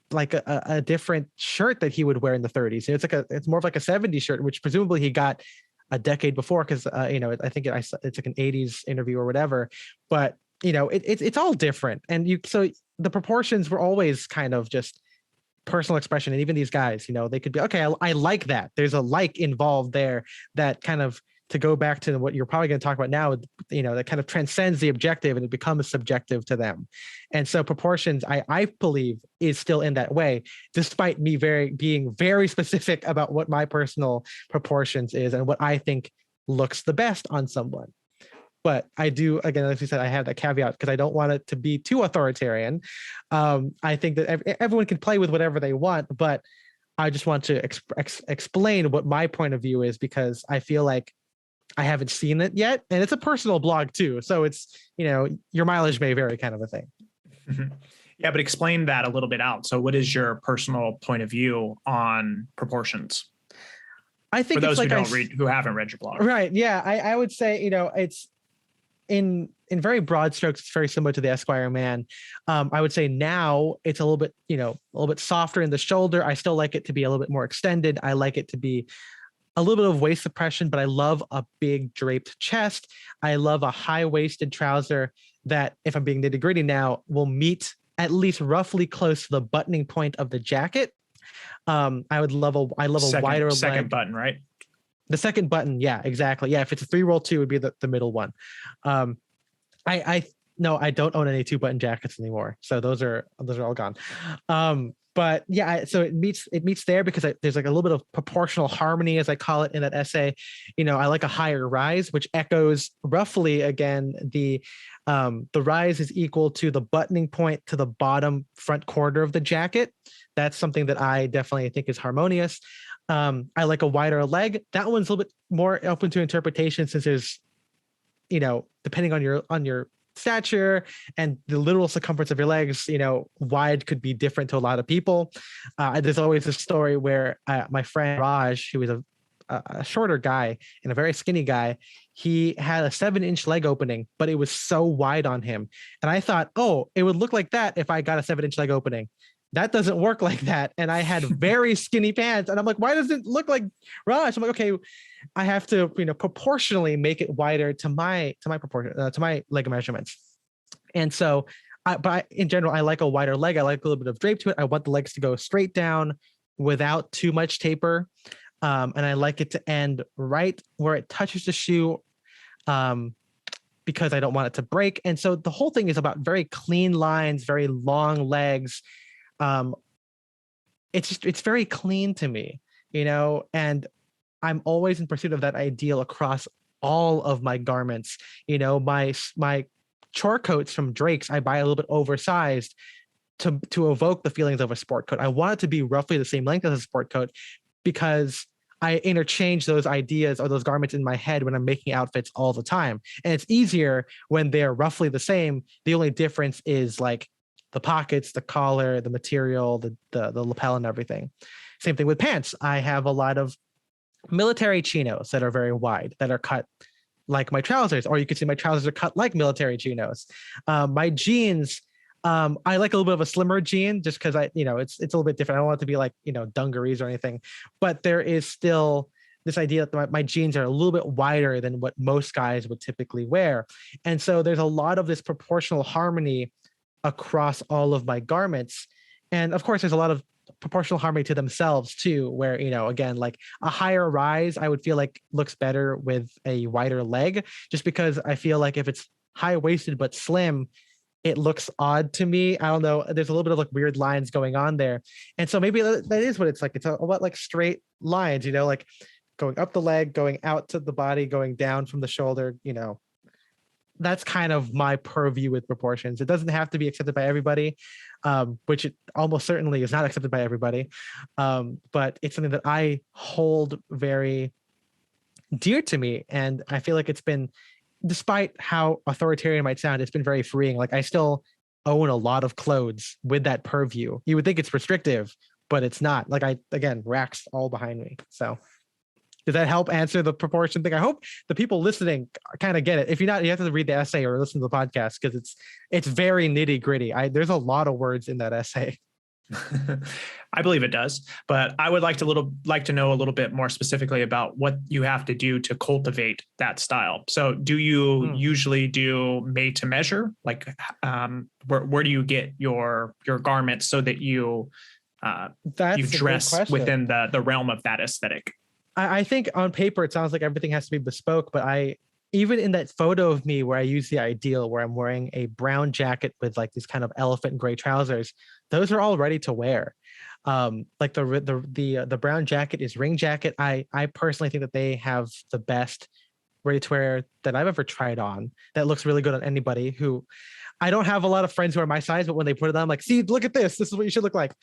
S2: like a different shirt that he would wear in the 30s. It's more of like a 70s shirt, which presumably he got a decade before because I think it's like an 80s interview or whatever. But it's all different, and so the proportions were always kind of just personal expression. And even these guys, they could be okay. I like that. There's a like involved there that kind of, to go back to what you're probably going to talk about now, that kind of transcends the objective and it becomes subjective to them. And so proportions, I believe, is still in that way, despite me being very specific about what my personal proportions is and what I think looks the best on someone. But I do, again, as you said, I have that caveat because I don't want it to be too authoritarian. I think that everyone can play with whatever they want, but I just want to explain what my point of view is, because I feel like I haven't seen it yet. And it's a personal blog too. So it's, your mileage may vary, kind of a thing.
S1: Yeah, but explain that a little bit out. So what is your personal point of view on proportions?
S2: I think
S1: for those who haven't read your blog.
S2: Right. Yeah. I would say, it's, in very broad strokes, it's very similar to the Esquire man. I would say now it's a little bit softer in the shoulder. I still like it to be a little bit more extended. I like it to be a little bit of waist suppression, but I love a big draped chest. I love a high-waisted trouser that, if I'm being nitty-gritty now, will meet at least roughly close to the buttoning point of the jacket. I love a wider
S1: second
S2: leg.
S1: Button, right?
S2: The second button, yeah, exactly. Yeah, if it's a 3-roll 2, it would be the middle one. I don't own any 2-button jackets anymore, so those are all gone. But yeah, so it meets there because there's like a little bit of proportional harmony, as I call it in that essay. I like a higher rise, which echoes roughly again the rise is equal to the buttoning point to the bottom front quarter of the jacket. That's something that I definitely think is harmonious. I like a wider leg. That one's a little bit more open to interpretation, since there's, depending on your stature and the literal circumference of your legs, wide could be different to a lot of people. There's always a story where my friend Raj, who was a shorter guy and a very skinny guy, he had a 7-inch leg opening, but it was so wide on him. And I thought, oh, it would look like that if I got a 7-inch leg opening. That doesn't work like that. And I had very skinny pants. And I'm like, why does it look like Raj? I'm like, okay, I have to, proportionally make it wider to my proportion, to my leg measurements. And so, in general, I like a wider leg. I like a little bit of drape to it. I want the legs to go straight down without too much taper. And I like it to end right where it touches the shoe, because I don't want it to break. And so the whole thing is about very clean lines, very long legs. It's very clean to me, and I'm always in pursuit of that ideal across all of my garments. My chore coats from Drake's, I buy a little bit oversized to evoke the feelings of a sport coat. I want it to be roughly the same length as a sport coat, because I interchange those ideas or those garments in my head when I'm making outfits all the time. And it's easier when they're roughly the same. The only difference is like the pockets, the collar, the material, the lapel and everything. Same thing with pants. I have a lot of military chinos that are very wide, that are cut like my trousers, or you could see my trousers are cut like military chinos. My jeans, I like a little bit of a slimmer jean just because it's a little bit different. I don't want it to be like, dungarees or anything, but there is still this idea that my jeans are a little bit wider than what most guys would typically wear. And so there's a lot of this proportional harmony across all of my garments. And of course, there's a lot of proportional harmony to themselves too, where, again, like a higher rise, I would feel like looks better with a wider leg, just because I feel like if it's high waisted but slim, it looks odd to me. I don't know. There's a little bit of like weird lines going on there. And so maybe that is what it's like. It's a lot like straight lines, like going up the leg, going out to the body, going down from the shoulder, that's kind of my purview with proportions. It doesn't have to be accepted by everybody, which it almost certainly is not accepted by everybody. But it's something that I hold very dear to me. And I feel like it's been, despite how authoritarian it might sound, it's been very freeing. Like I still own a lot of clothes with that purview. You would think it's restrictive, but it's not. Like racks all behind me. So does that help answer the proportion thing? I hope the people listening kind of get it. If you're not, you have to read the essay or listen to the podcast because it's very nitty gritty. There's a lot of words in that essay.
S1: I believe it does, but I would like to know a little bit more specifically about what you have to do to cultivate that style. So, do you usually do made to measure? Like, where do you get your garments so that you dress within the realm of that aesthetic?
S2: I think on paper, it sounds like everything has to be bespoke, but even in that photo of me where I use the ideal, where I'm wearing a brown jacket with like these kind of elephant gray trousers, those are all ready to wear. Like the brown jacket is ring jacket. I personally think that they have the best ready to wear that I've ever tried on. That looks really good on anybody who. I don't have a lot of friends who are my size, but when they put it on, I'm like, see, look at this. This is what you should look like.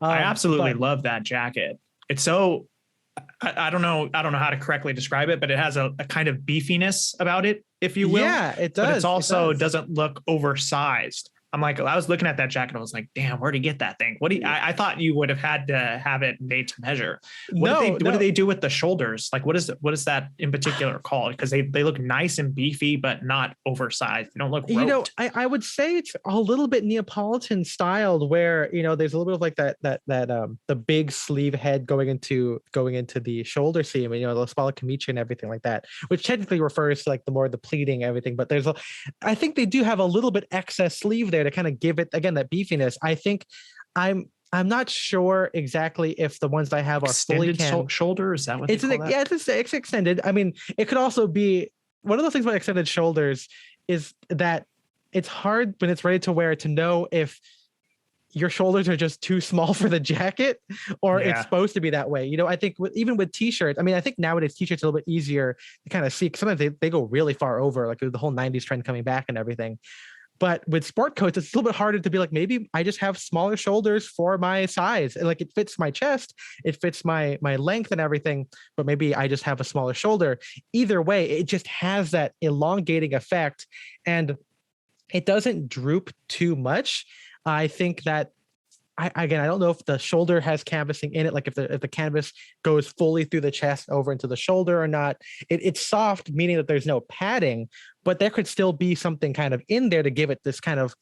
S1: I absolutely love that jacket. It's so. I don't know how to correctly describe it, but it has a kind of beefiness about it, if you will.
S2: Yeah, it does.
S1: But it's also doesn't look oversized. I'm like, I was looking at that jacket. I was like, damn, where'd he get that thing? I thought you would have had to have it made to measure. What do they do with the shoulders? Like, what is that in particular called? Because they look nice and beefy, but not oversized. They don't look roped.
S2: I would say it's a little bit Neapolitan styled, where there's a little bit of like that the big sleeve head going into the shoulder seam, and the spalla camicia and everything like that, which technically refers to like the pleating everything. But I think they do have a little bit excess sleeve there to kind of give it again that beefiness. I think I'm not sure exactly if the ones that I have are
S1: extended
S2: fully
S1: shoulder. Is that what it's
S2: like? Yeah, it's extended. I mean, it could also be one of those things about extended shoulders is that it's hard when it's ready to wear to know if your shoulders are just too small for the jacket or it's supposed to be that way. I think even with t-shirts, I mean, I think nowadays t-shirts are a little bit easier to kind of see. Sometimes they go really far over, like the whole 90s trend coming back and everything. But with sport coats, it's a little bit harder to be like, maybe I just have smaller shoulders for my size. And like it fits my chest, it fits my length and everything, but maybe I just have a smaller shoulder. Either way, it just has that elongating effect and it doesn't droop too much. I think that I don't know if the shoulder has canvassing in it, like if the canvas goes fully through the chest over into the shoulder or not. It's soft, meaning that there's no padding, but there could still be something kind of in there to give it this kind of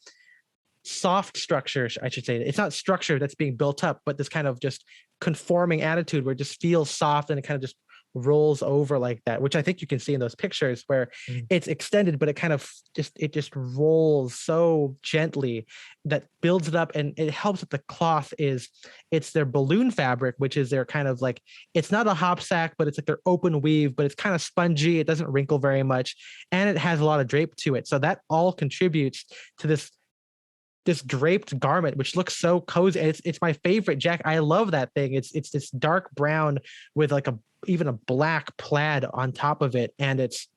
S2: soft structure, I should say. It's not structure that's being built up, but this kind of just conforming attitude where it just feels soft and it kind of just rolls over like that, which I think you can see in those pictures where it's extended, but it kind of just rolls so gently that builds it up. And it helps that the cloth it's their balloon fabric, which is their kind of like, it's not a hop sack, but it's like their open weave, but it's kind of spongy. It doesn't wrinkle very much. And it has a lot of drape to it. So that all contributes to this draped garment, which looks so cozy. It's my favorite jacket. I love that thing. It's this dark brown with like even a black plaid on top of it. And it's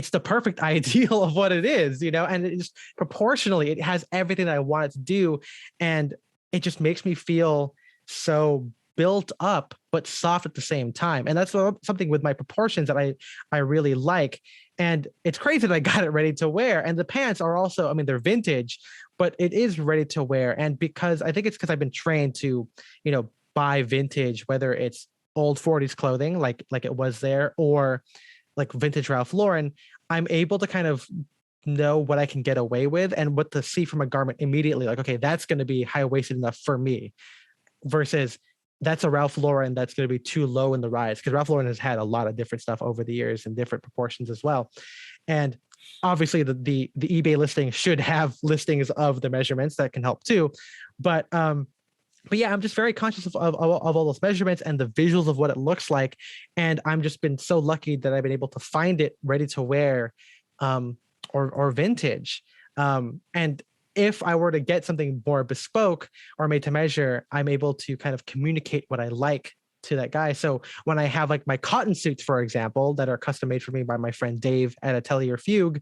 S2: the perfect ideal of what it is, and it just proportionally, it has everything that I want it to do. And it just makes me feel so built up, but soft at the same time. And that's something with my proportions that I really like. And it's crazy that I got it ready to wear. And the pants are also, I mean, they're vintage, but it is ready to wear. And because I've been trained to, buy vintage, whether it's old 40s clothing, like it was there, or like vintage Ralph Lauren, I'm able to kind of know what I can get away with and what to see from a garment immediately. Like, okay, that's going to be high-waisted enough for me versus that's a Ralph Lauren that's going to be too low in the rise, because Ralph Lauren has had a lot of different stuff over the years in different proportions as well. And obviously the eBay listing should have listings of the measurements that can help too. But yeah, I'm just very conscious of all those measurements and the visuals of what it looks like. And I'm just been so lucky that I've been able to find it ready to wear or vintage. And if I were to get something more bespoke or made to measure, I'm able to kind of communicate what I like to that guy. So when I have like my cotton suits, for example, that are custom made for me by my friend Dave at Atelier Fugue,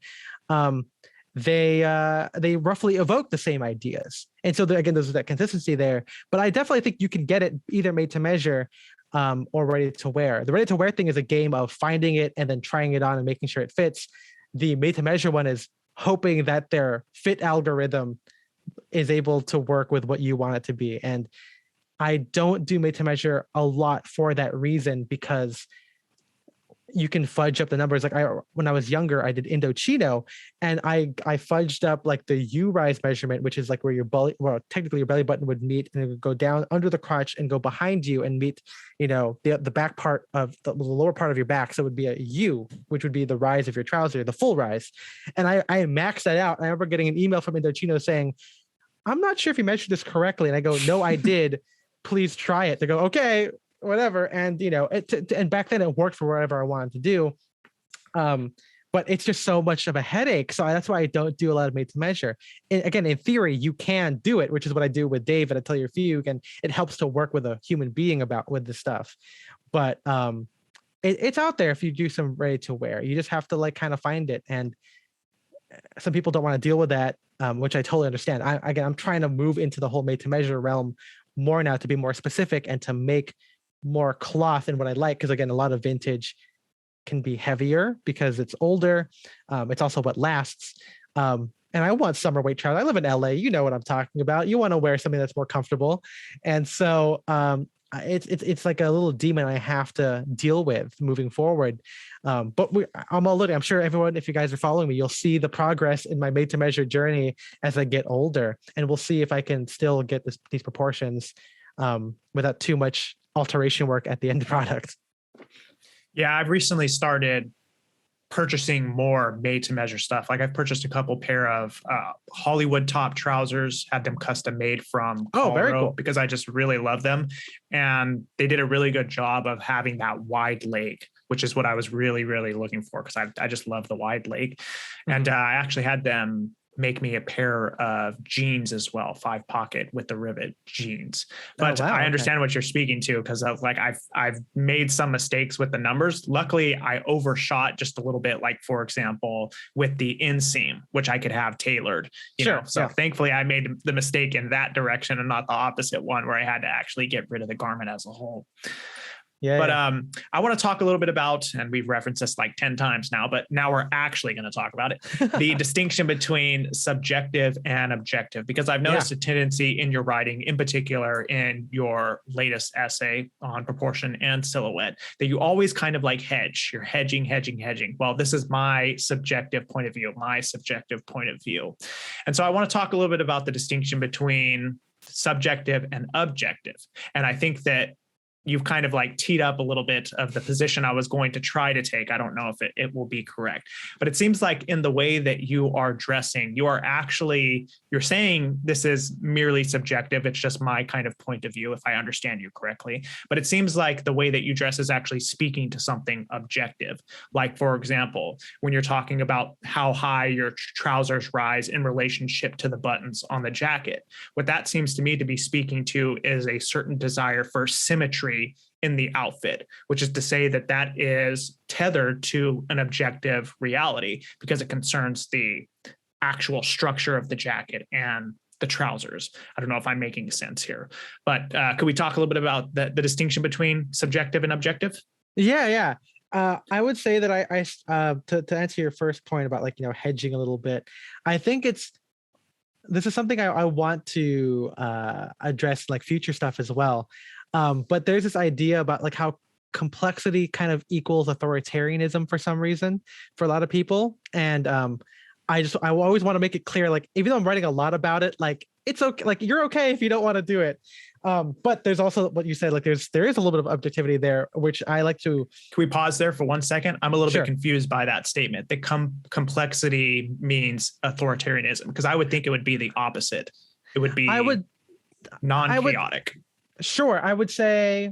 S2: they roughly evoke the same ideas. And so again, there's that consistency there. But I definitely think you can get it either made to measure or ready to wear. The ready to wear thing is a game of finding it and then trying it on and making sure it fits. The made to measure one is hoping that their fit algorithm is able to work with what you want it to be. And I don't do made to measure a lot for that reason, because you can fudge up the numbers. Like when I was younger, I did Indochino, and I fudged up like the U rise measurement, which is like where your belly, well, technically your belly button would meet, and it would go down under the crotch and go behind you and meet, the back part of the lower part of your back. So it would be a U, which would be the rise of your trouser, the full rise. And I maxed that out. I remember getting an email from Indochino saying, "I'm not sure if you measured this correctly." And I go, "No, I did. Please try it." They go, "Okay, whatever." And and back then it worked for whatever I wanted to do, but it's just so much of a headache. So that's why I don't do a lot of made to measure. And again, in theory, you can do it, which is what I do with Dave at Atelier Fugue, and it helps to work with a human being with this stuff. But it's out there if you do some ready to wear. You just have to like kind of find it, and some people don't want to deal with that, which I totally understand. I'm trying to move into the whole made to measure realm more now, to be more specific and to make more cloth in what I like. Because again, a lot of vintage can be heavier because it's older. It's also what lasts. And I want summer weight trousers. I live in LA. You know what I'm talking about. You want to wear something that's more comfortable. And so it's like a little demon I have to deal with moving forward. But I'm all looking. I'm sure everyone, if you guys are following me, you'll see the progress in my made to measure journey as I get older. And we'll see if I can still get these proportions without too much alteration work at the end product.
S1: Yeah, I've recently started purchasing more made to measure stuff. Like I've purchased a couple pair of Hollywood top trousers, had them custom made from Colorado,
S2: very cool,
S1: because I just really love them. And they did a really good job of having that wide leg, which is what I was really, really looking for, because I just love the wide leg. Mm-hmm. And I actually had them make me a pair of jeans as well, 5 pocket with the rivet jeans. But I understand what you're speaking to, because like I've made some mistakes with the numbers. Luckily, I overshot just a little bit, like for example, with the inseam, which I could have tailored, you know. So thankfully I made the mistake in that direction and not the opposite one, where I had to actually get rid of the garment as a whole. But I want to talk a little bit about, and we've referenced this like 10 times now, but now we're actually going to talk about it, the distinction between subjective and objective, because I've noticed a tendency in your writing, in particular in your latest essay on proportion and silhouette, that you always kind of like hedge. You're hedging. Well, this is my subjective point of view, And so I want to talk a little bit about the distinction between subjective and objective. And I think that you've kind of like teed up a little bit of the position I was going to try to take. I don't know if it will be correct, but it seems like in the way that you are dressing, you're saying this is merely subjective. It's just my kind of point of view, if I understand you correctly. But it seems like the way that you dress is actually speaking to something objective. Like, for example, when you're talking about how high your trousers rise in relationship to the buttons on the jacket, what that seems to me to be speaking to is a certain desire for symmetry in the outfit, which is to say that is tethered to an objective reality, because it concerns the actual structure of the jacket and the trousers. I don't know if I'm making sense here, but could we talk a little bit about the distinction between subjective and objective?
S2: Yeah. I would say that I to answer your first point about hedging a little bit, I think this is something I want to address, like future stuff as well. But there's this idea about like how complexity kind of equals authoritarianism for some reason for a lot of people. And I always want to make it clear, like, even though I'm writing a lot about it, like, it's okay, like, you're okay if you don't want to do it. But there's also what you said, like there is a little bit of objectivity there, which I like to. Can
S1: we pause there for 1 second? I'm a little bit confused by that statement. That complexity means authoritarianism, because I would think it would be the opposite. It would be non-chaotic.
S2: Sure, I would say.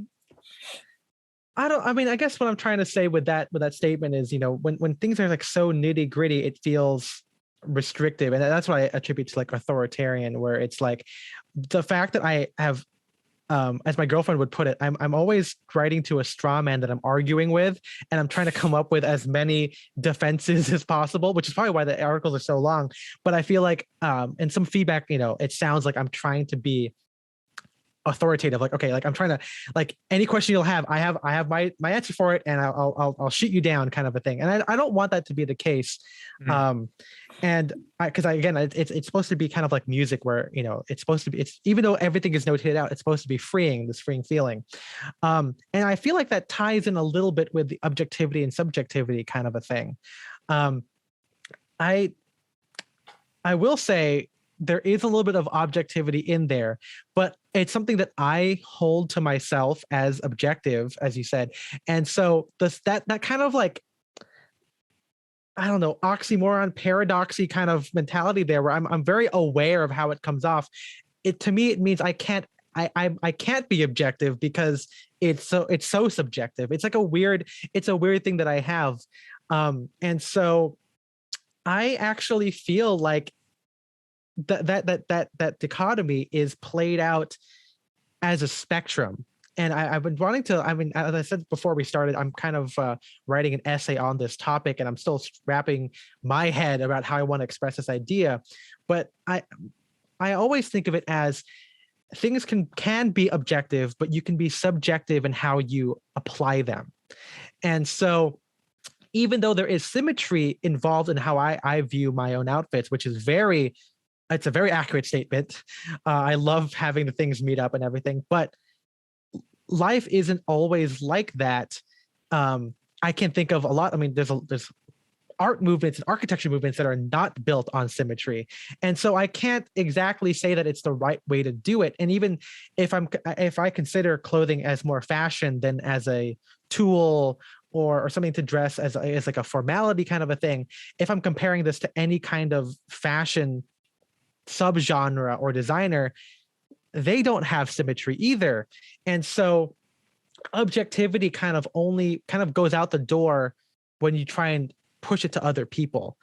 S2: I guess what I'm trying to say with that statement is, when things are like so nitty gritty, it feels restrictive, and that's what I attribute to like authoritarian, where it's like the fact that I have as my girlfriend would put it, I'm always writing to a straw man that I'm arguing with, and I'm trying to come up with as many defenses as possible, which is probably why the articles are so long. But I feel like, in some feedback, it sounds like I'm trying to be authoritative. Like, okay, like I'm trying to, like, any question you'll have, I have my answer for it, and I'll shoot you down, kind of a thing. And I don't want that to be the case.
S1: Mm.
S2: And because again, it's supposed to be kind of like music, where it's supposed to be, it's, even though everything is notated out, it's supposed to be freeing, this freeing feeling. And I feel like that ties in a little bit with the objectivity and subjectivity kind of a thing. I will say there is a little bit of objectivity in there, but it's something that I hold to myself as objective, as you said. And so that kind of, like, I don't know, oxymoron, paradoxy kind of mentality there, where I'm very aware of how it comes off. To me, it means I can't be objective, because it's so subjective. It's a weird thing that I have. And so I actually feel like that dichotomy is played out as a spectrum. And I've been wanting to, as I said before we started, I'm kind of writing an essay on this topic, and I'm still wrapping my head about how I want to express this idea. But I always think of it as things can be objective, but you can be subjective in how you apply them. And so even though there is symmetry involved in how I view my own outfits, which is it's a very accurate statement. I love having the things meet up and everything, but life isn't always like that. I can think of a lot. I mean, there's art movements and architecture movements that are not built on symmetry. And so I can't exactly say that it's the right way to do it. And even if I consider clothing as more fashion than as a tool or something to dress as like a formality kind of a thing, if I'm comparing this to any kind of fashion subgenre or designer, they don't have symmetry either. And so objectivity kind of goes out the door when you try and push it to other people.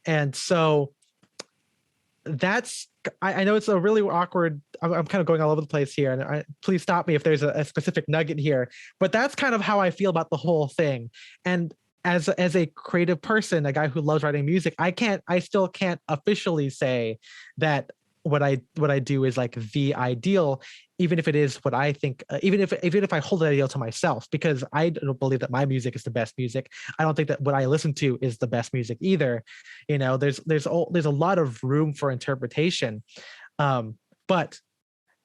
S2: And so I know it's a really awkward, I'm kind of going all over the place here, and please stop me if there's a specific nugget here, but that's kind of how I feel about the whole thing. And as a creative person, a guy who loves writing music, I still can't officially say that what I do is like the ideal, even if it is what I think, even if I hold the ideal to myself, because I don't believe that my music is the best music. I don't think that what I listen to is the best music either. There's a lot of room for interpretation. But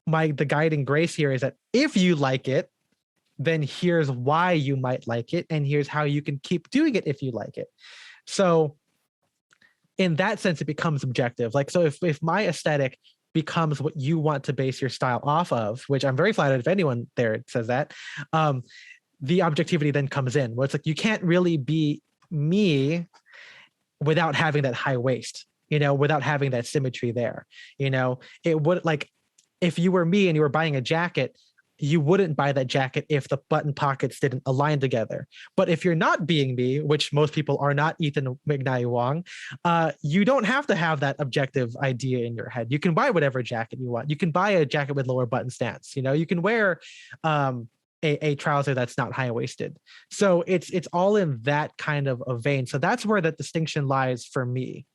S2: the guiding grace here is that if you like it, then here's why you might like it, and here's how you can keep doing it if you like it. So in that sense, it becomes objective. Like, so if my aesthetic becomes what you want to base your style off of, which I'm very flattered if anyone there says that, the objectivity then comes in, where it's like, you can't really be me without having that high waist, without having that symmetry there. It would, like, if you were me and you were buying a jacket, you wouldn't buy that jacket if the button pockets didn't align together. But if you're not being me, which most people are not Ethan Mackay Wong, you don't have to have that objective idea in your head. You can buy whatever jacket you want. You can buy a jacket with lower button stance. You can wear a trouser that's not high-waisted. So it's all in that kind of a vein. So that's where that distinction lies for me,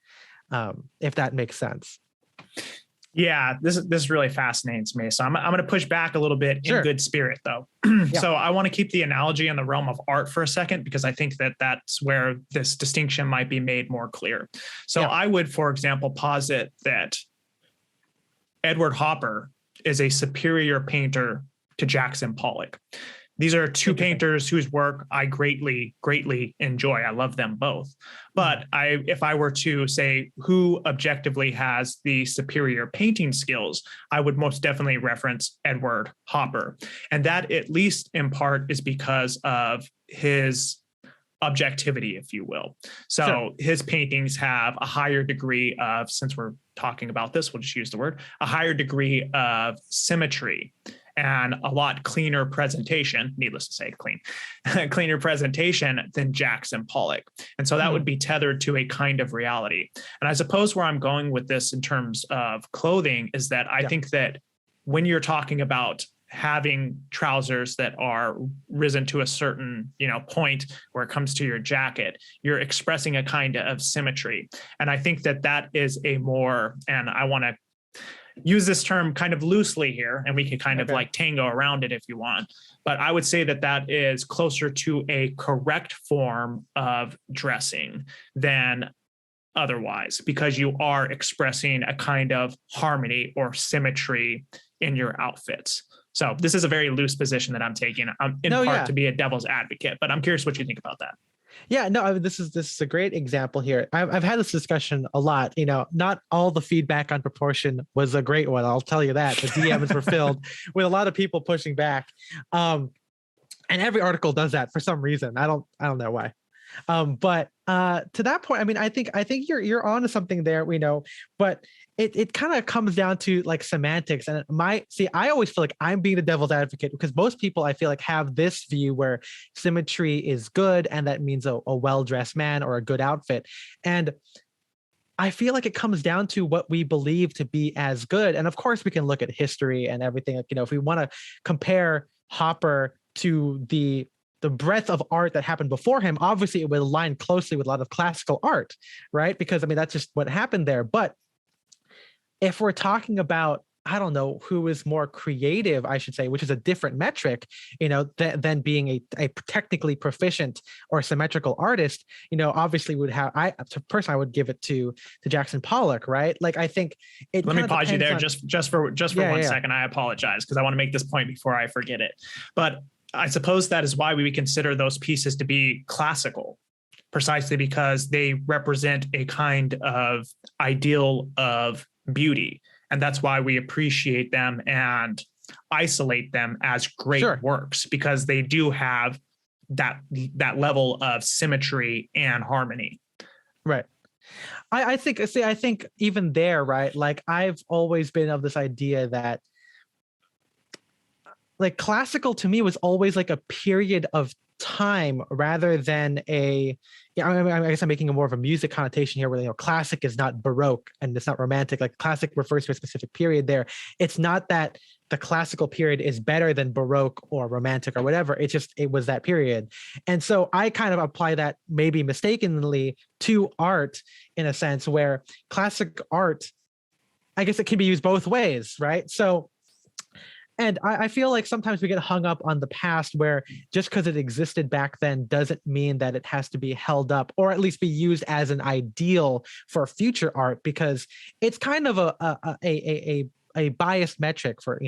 S2: if that makes sense.
S1: Yeah, this really fascinates me. So I'm going to push back a little bit in good spirit, though.
S2: Yeah.
S1: So I want to keep the analogy in the realm of art for a second, because I think that that's where this distinction might be made more clear. So I would, for example, posit that Edward Hopper is a superior painter to Jackson Pollock. These are two painters whose work I greatly, greatly enjoy. I love them both. But if I were to say who objectively has the superior painting skills, I would most definitely reference Edward Hopper. And that, at least in part, is because of his objectivity, if you will. So his paintings have a higher degree of, since we're talking about this, we'll just use the word, a higher degree of symmetry and a lot cleaner presentation, needless to say, cleaner presentation than Jackson Pollock. And so that would be tethered to a kind of reality. And I suppose where I'm going with this in terms of clothing is that I think that when you're talking about having trousers that are risen to a certain, point where it comes to your jacket, you're expressing a kind of symmetry. And I think that that is a more, and I want to use this term kind of loosely here, and we can kind of like tango around it if you want. But I would say that that is closer to a correct form of dressing than otherwise, because you are expressing a kind of harmony or symmetry in your outfits. So this is a very loose position that I'm taking, in part to be a devil's advocate, but I'm curious what you think about that.
S2: Yeah, no, I mean, this is a great example here. I've had this discussion a lot. Not all the feedback on proportion was a great one. I'll tell you that. The DMs were filled with a lot of people pushing back, and every article does that for some reason. I don't know why. But to that point, I mean, I think you're on to something there, but it kind of comes down to like semantics. And I always feel like I'm being the devil's advocate, because most people, I feel like, have this view where symmetry is good, and that means a well-dressed man or a good outfit. And I feel like it comes down to what we believe to be as good. And of course, we can look at history and everything. Like, if we want to compare Hopper to the breadth of art that happened before him, obviously it would align closely with a lot of classical art, right? Because I mean, that's just what happened there. But if we're talking about, I don't know, who is more creative, I should say, which is a different metric, than being a technically proficient or symmetrical artist, obviously I would give it to Jackson Pollock, right? Like, I think it.
S1: Let me pause you there just for 1 second. I apologize, because I want to make this point before I forget it. But I suppose that is why we consider those pieces to be classical, precisely because they represent a kind of ideal of beauty. And that's why we appreciate them and isolate them as great works, because they do have that level of symmetry and harmony.
S2: Right. I think even there, right? Like, I've always been of this idea that, like, classical to me was always like a period of time rather than I guess I'm making a more of a music connotation here, where classic is not Baroque and it's not romantic. Like, classic refers to a specific period there. It's not that the classical period is better than Baroque or romantic or whatever. It's just, it was that period. And so I kind of apply that, maybe mistakenly, to art, in a sense where classic art, I guess it can be used both ways, right? So, and I feel like sometimes we get hung up on the past, where just because it existed back then doesn't mean that it has to be held up, or at least be used as an ideal for future art, because it's kind of a biased metric for,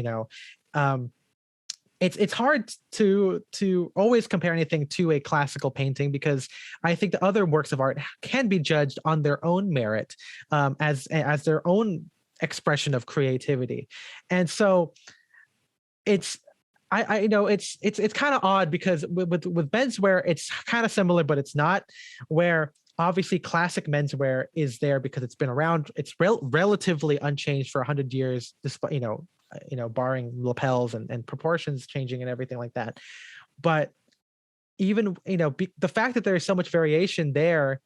S2: it's hard to always compare anything to a classical painting, because I think the other works of art can be judged on their own merit, as their own expression of creativity. And so it's kind of odd, because with menswear, it's kind of similar, but it's not, where obviously classic menswear is there because it's been around. It's relatively unchanged for 100 years, despite, barring lapels and proportions changing and everything like that. But even, the fact that there is so much variation there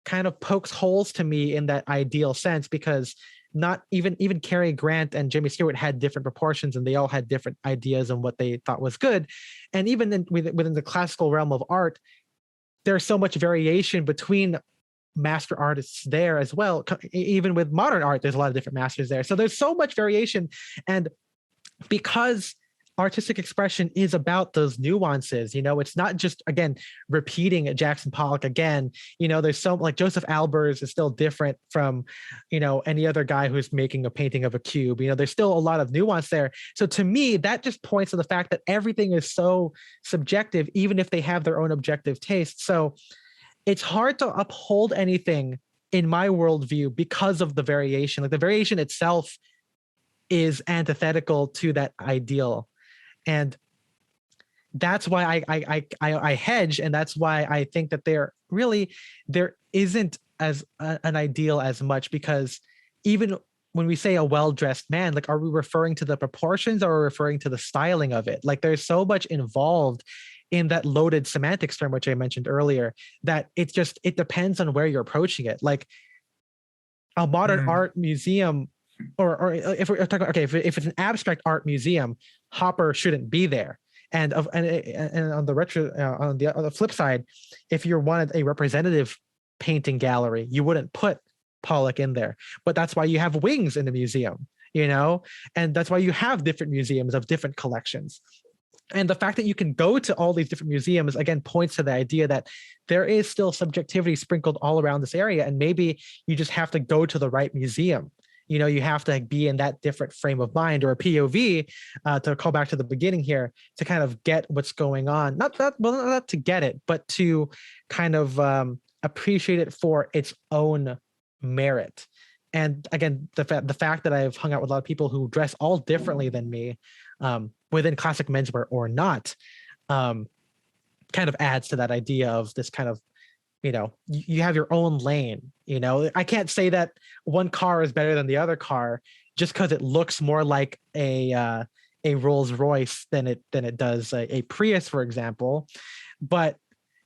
S2: kind of pokes holes to me in that ideal sense, because not even Cary Grant and Jimmy Stewart had different proportions, and they all had different ideas on what they thought was good. And even within the classical realm of art, there's so much variation between master artists there as well. Even with modern art, there's a lot of different masters there. So there's so much variation. And because artistic expression is about those nuances, it's not just, again, repeating Jackson Pollock again. There's so, like, Joseph Albers is still different from, any other guy who's making a painting of a cube. There's still a lot of nuance there. So to me, that just points to the fact that everything is so subjective, even if they have their own objective taste. So it's hard to uphold anything in my worldview because of the variation. Like, the variation itself is antithetical to that ideal. And that's why I hedge, and that's why I think that there isn't as an ideal as much, because even when we say a well-dressed man, like, are we referring to the proportions, or are we referring to the styling of it? Like, there's so much involved in that loaded semantics term, which I mentioned earlier, that it depends on where you're approaching it. Like, a modern art museum, or if we're talking, okay, if it's an abstract art museum, hopper shouldn't be there. And on the flip side, if you wanted a representative painting gallery, you wouldn't put Pollock in there. But that's why you have wings in the museum, and that's why you have different museums of different collections. And the fact that you can go to all these different museums, again, points to the idea that there is still subjectivity sprinkled all around this area. And maybe you just have to go to the right museum. You have to be in that different frame of mind or a POV, to call back to the beginning here, to kind of get what's going on. Not to get it, but to kind of appreciate it for its own merit. And again, the fact that I've hung out with a lot of people who dress all differently than me, within classic menswear or not, kind of adds to that idea of this kind of, you have your own lane. I can't say that one car is better than the other car just because it looks more like a Rolls Royce than it does a Prius, for example. But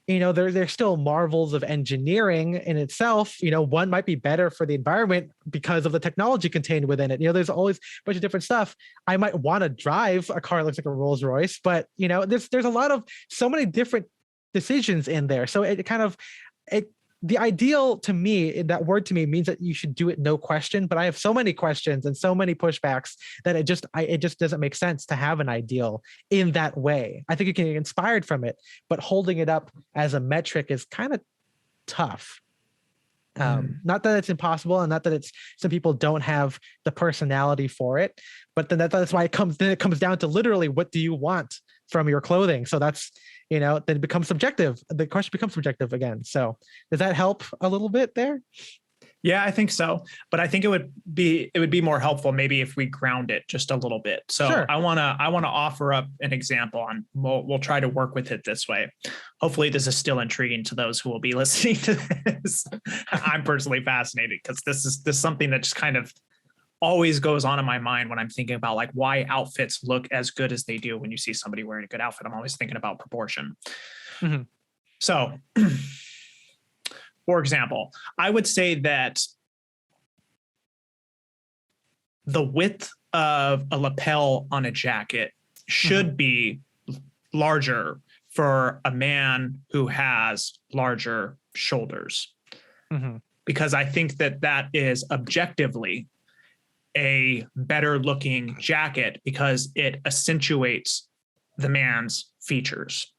S2: there's still marvels of engineering in itself. One might be better for the environment because of the technology contained within it. There's always a bunch of different stuff. I might want to drive a car that looks like a Rolls Royce, but there's a lot of so many different decisions in there. So the ideal to me, that word to me means that you should do it no question. But I have so many questions and so many pushbacks that it just doesn't make sense to have an ideal in that way. I think you can get inspired from it, but holding it up as a metric is kind of tough. Not that it's impossible, and not that some people don't have the personality for it, but then that's why it comes down to literally, what do you want from your clothing? So that's, then it becomes subjective. The question becomes subjective again. So does that help a little bit there?
S1: Yeah, I think so. But I think it would be more helpful maybe if we ground it just a little bit. So sure. I want to offer up an example, and we'll try to work with it this way. Hopefully this is still intriguing to those who will be listening to this. I'm personally fascinated because this is something that just kind of always goes on in my mind when I'm thinking about like why outfits look as good as they do when you see somebody wearing a good outfit. I'm always thinking about proportion. Mm-hmm. So for example, I would say that the width of a lapel on a jacket should be larger for a man who has larger shoulders. Because I think that is objectively a better looking jacket because it accentuates the man's features.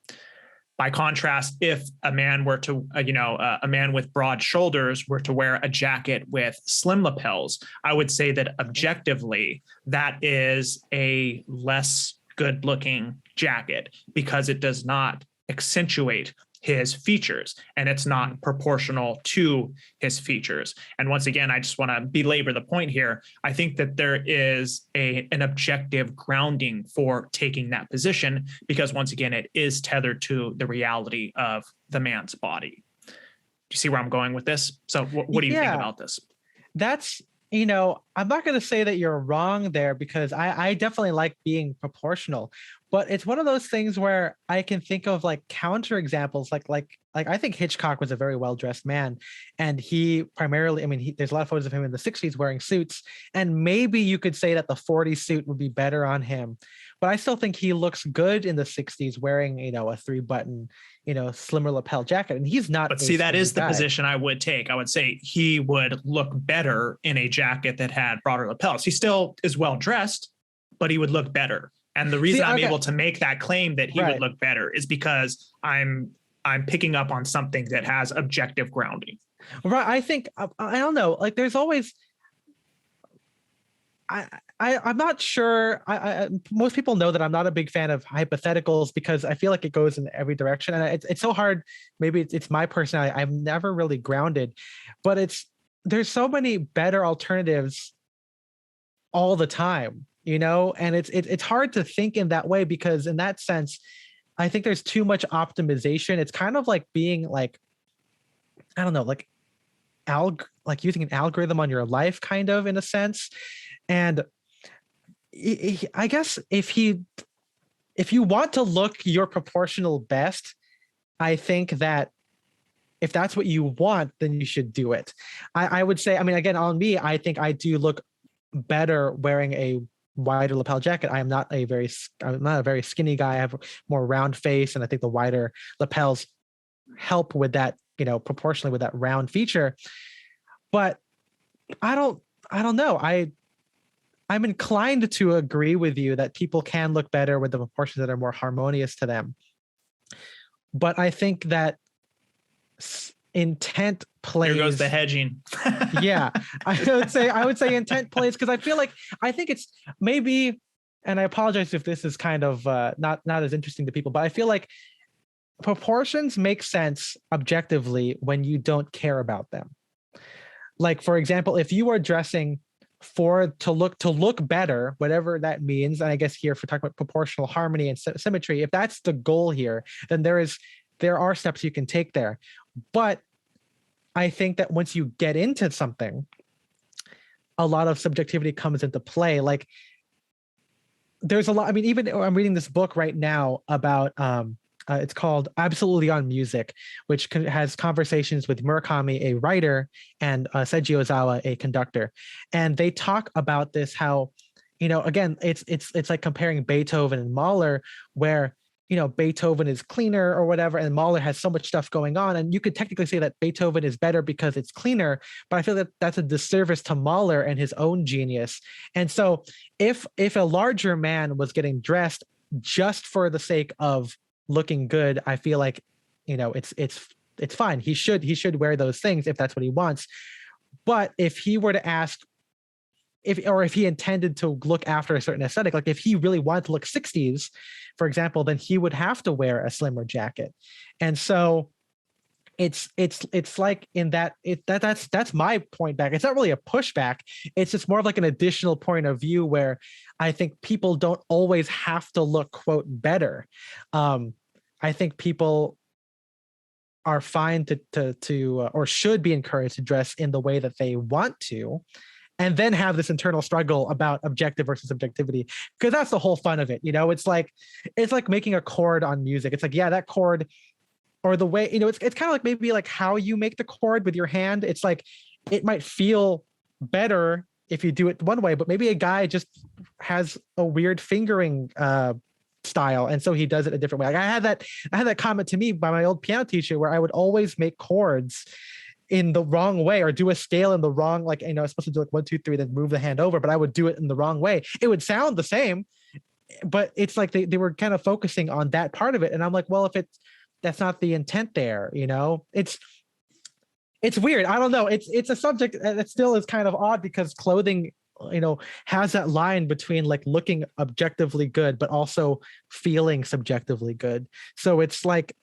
S1: By contrast, if a man were to, a man with broad shoulders were to wear a jacket with slim lapels, I would say that objectively that is a less good looking jacket because it does not accentuate his features and it's not proportional to his features. And once again, I just want to belabor the point here. I think that there is an objective grounding for taking that position because once again, it is tethered to the reality of the man's body. Do you see where I'm going with this? So what do you think about this?
S2: That's, I'm not going to say that you're wrong there because I definitely like being proportional. But it's one of those things where I can think of like counter examples, like I think Hitchcock was a very well-dressed man, and he primarily, there's a lot of photos of him in the 60s wearing suits, and maybe you could say that the 40s suit would be better on him, but I still think he looks good in the 60s wearing, a 3-button, slimmer lapel jacket, and he's not.
S1: But see, that is the position I would take. I would say he would look better in a jacket that had broader lapels. He still is well-dressed, but he would look better. And the reason I'm able to make that claim that he would look better is because I'm picking up on something that has objective grounding.
S2: Right. I think, I don't know, like there's always, I'm not sure. Most people know that I'm not a big fan of hypotheticals because I feel like it goes in every direction. And it's so hard. Maybe it's my personality. I'm never really grounded, but there's so many better alternatives all the time. And it's hard to think in that way because in that sense, I think there's too much optimization. It's kind of like being like, I don't know, like using an algorithm on your life kind of in a sense. And I guess if you want to look your proportional best, I think that if that's what you want, then you should do it. I would say, again, on me, I think I do look better wearing a wider lapel jacket. I'm not a very skinny guy. I have a more round face, and I think the wider lapels help with that, proportionally with that round feature. But I don't know. I'm inclined to agree with you that people can look better with the proportions that are more harmonious to them. But I think that intent plays.
S1: Here goes the hedging.
S2: Yeah, I would say intent plays, because I think it's maybe, and I apologize if this is kind of not as interesting to people, but I feel like proportions make sense objectively when you don't care about them. Like, for example, if you are dressing to look better, whatever that means, and I guess here, for talking about proportional harmony and symmetry, if that's the goal here, then there are steps you can take there. But I think that once you get into something, a lot of subjectivity comes into play. Like, there's a lot. I mean, even I'm reading this book right now about it's called Absolutely on Music, which has conversations with Murakami, a writer, and Seiji Ozawa, a conductor. And they talk about this, how, again, it's like comparing Beethoven and Mahler, where, Beethoven is cleaner or whatever, and Mahler has so much stuff going on. And you could technically say that Beethoven is better because it's cleaner, but I feel that that's a disservice to Mahler and his own genius. And so if a larger man was getting dressed just for the sake of looking good, I feel like, it's fine. He should wear those things if that's what he wants. But if he were to ask, if he intended to look after a certain aesthetic, like if he really wanted to look 60s, for example, then he would have to wear a slimmer jacket. And so it's like in that's my point back. It's not really a pushback. It's just more of like an additional point of view where I think people don't always have to look, quote, better. I think people are fine to or should be encouraged to dress in the way that they want to, and then have this internal struggle about objective versus subjectivity, because that's the whole fun of it. It's like making a chord on music. It's like, yeah, that chord, or the way, it's kind of like maybe like how you make the chord with your hand. It's like, it might feel better if you do it one way, but maybe a guy just has a weird fingering style, and so he does it a different way. Like I had that comment to me by my old piano teacher, where I would always make chords in the wrong way, or do a scale in the wrong, like, I was supposed to do like 1, 2, 3, then move the hand over, but I would do it in the wrong way. It would sound the same, but it's like they were kind of focusing on that part of it. And I'm like, well, if that's not the intent there, it's weird. I don't know. It's a subject that still is kind of odd, because clothing, has that line between like looking objectively good, but also feeling subjectively good. So it's like,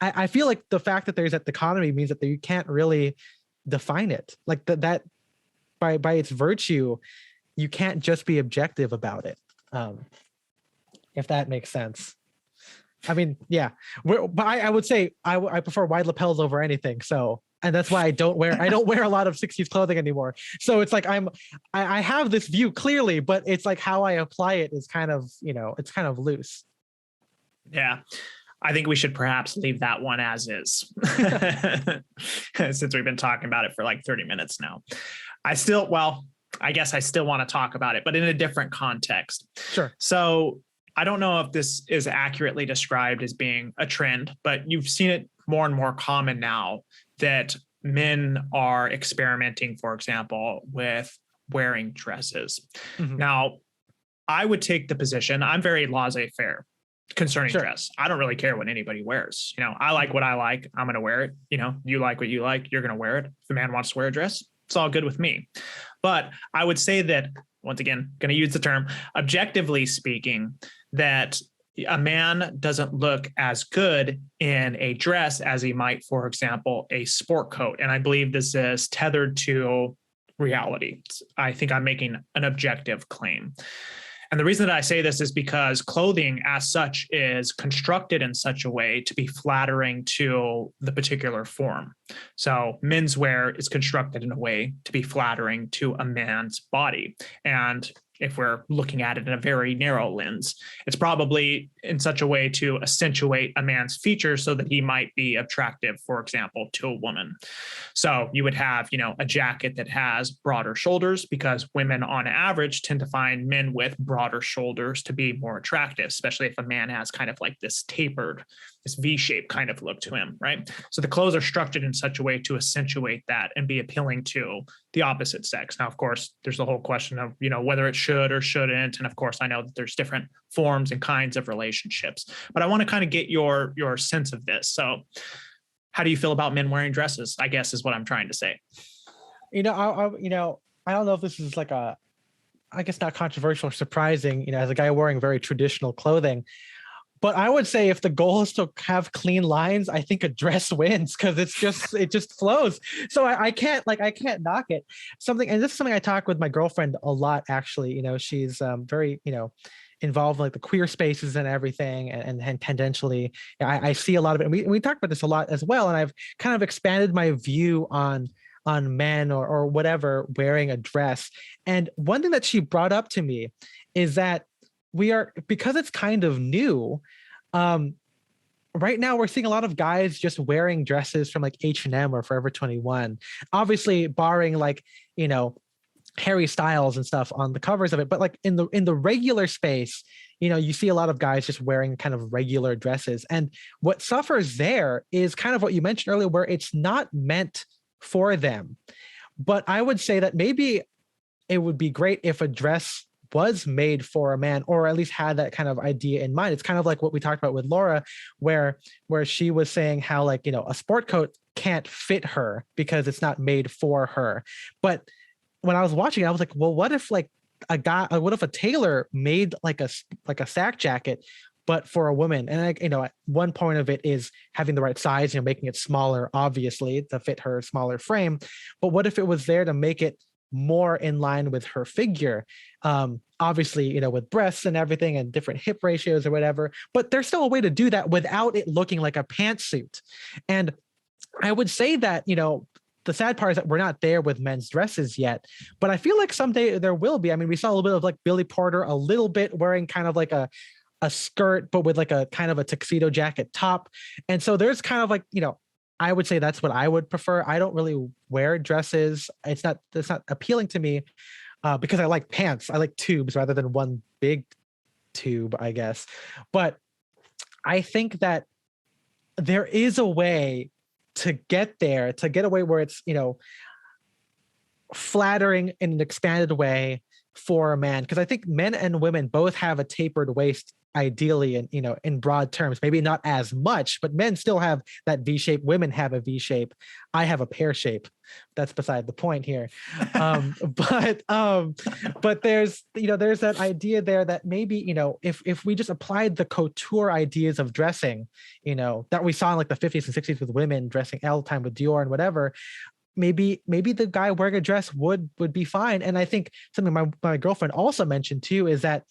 S2: I feel like the fact that there's that dichotomy means that you can't really define it. Like that by its virtue, you can't just be objective about it. If that makes sense. I mean, yeah, but I would say I prefer wide lapels over anything. So, and that's why I don't wear a lot of 60s clothing anymore. So it's like I have this view clearly, but it's like how I apply it is kind of, it's kind of loose.
S1: Yeah. I think we should perhaps leave that one as is, since we've been talking about it for like 30 minutes now. I guess I still want to talk about it, but in a different context.
S2: Sure.
S1: So I don't know if this is accurately described as being a trend, but you've seen it more and more common now that men are experimenting, for example, with wearing dresses. Mm-hmm. Now, I would take the position, I'm very laissez-faire concerning dress. I don't really care what anybody wears. I like what I like. I'm going to wear it. You like what you like. You're going to wear it. If a man wants to wear a dress, it's all good with me. But I would say that, once again, going to use the term objectively speaking, that a man doesn't look as good in a dress as he might, for example, a sport coat. And I believe this is tethered to reality. I think I'm making an objective claim. And the reason that I say this is because clothing as such is constructed in such a way to be flattering to the particular form. So menswear is constructed in a way to be flattering to a man's body. And if we're looking at it in a very narrow lens. It's probably in such a way to accentuate a man's features so that he might be attractive, for example, to a woman. So you would have, a jacket that has broader shoulders, because women on average tend to find men with broader shoulders to be more attractive, especially if a man has kind of like this tapered, this V-shaped kind of look to him, right? So the clothes are structured in such a way to accentuate that and be appealing to the opposite sex. Now, of course, there's the whole question of, whether it should or shouldn't. And of course, I know that there's different forms and kinds of relationships, but I want to kind of get your sense of this. So how do you feel about men wearing dresses, I guess, is what I'm trying to say.
S2: I don't know if this is like I guess not controversial or surprising, as a guy wearing very traditional clothing. But I would say if the goal is to have clean lines, I think a dress wins, because it just flows. So I can't knock it. And this is something I talk with my girlfriend a lot, actually. She's very, involved in like the queer spaces and everything, and tendentially, I see a lot of it. And we talk about this a lot as well. And I've kind of expanded my view on men or whatever wearing a dress. And one thing that she brought up to me is that because it's kind of new, right now we're seeing a lot of guys just wearing dresses from like H&M or Forever 21, obviously barring like, Harry Styles and stuff on the covers of it. But like in the regular space, you see a lot of guys just wearing kind of regular dresses. And what suffers there is kind of what you mentioned earlier, where it's not meant for them. But I would say that maybe it would be great if a dress was made for a man, or at least had that kind of idea in mind. It's kind of like what we talked about with Laura, where she was saying how like, a sport coat can't fit her because it's not made for her. But when I was watching it, I was like, well, what if like what if a tailor made like a sack jacket, but for a woman? And one point of it is having the right size, making it smaller, obviously, to fit her smaller frame. But what if it was there to make it more in line with her figure? Obviously, with breasts and everything and different hip ratios or whatever, but there's still a way to do that without it looking like a pantsuit. And I would say that, the sad part is that we're not there with men's dresses yet, but I feel like someday there will be. I mean, we saw a little bit of like Billy Porter, a little bit wearing kind of like a skirt, but with like a kind of a tuxedo jacket top. And so there's kind of like, I would say that's what I would prefer. I don't really wear dresses. It's not appealing to me because I like pants. I like tubes rather than one big tube, I guess. But I think that there is a way to get there, to get away where it's, flattering in an expanded way for a man. Because I think men and women both have a tapered waist, ideally, and in broad terms, maybe not as much, but men still have that V shape. Women have a V shape. I have a pear shape. That's beside the point here. But there's that idea there that maybe, if we just applied the couture ideas of dressing, that we saw in like the 50s and 60s with women dressing all the time with Dior and whatever, maybe the guy wearing a dress would be fine. And I think something my girlfriend also mentioned too is that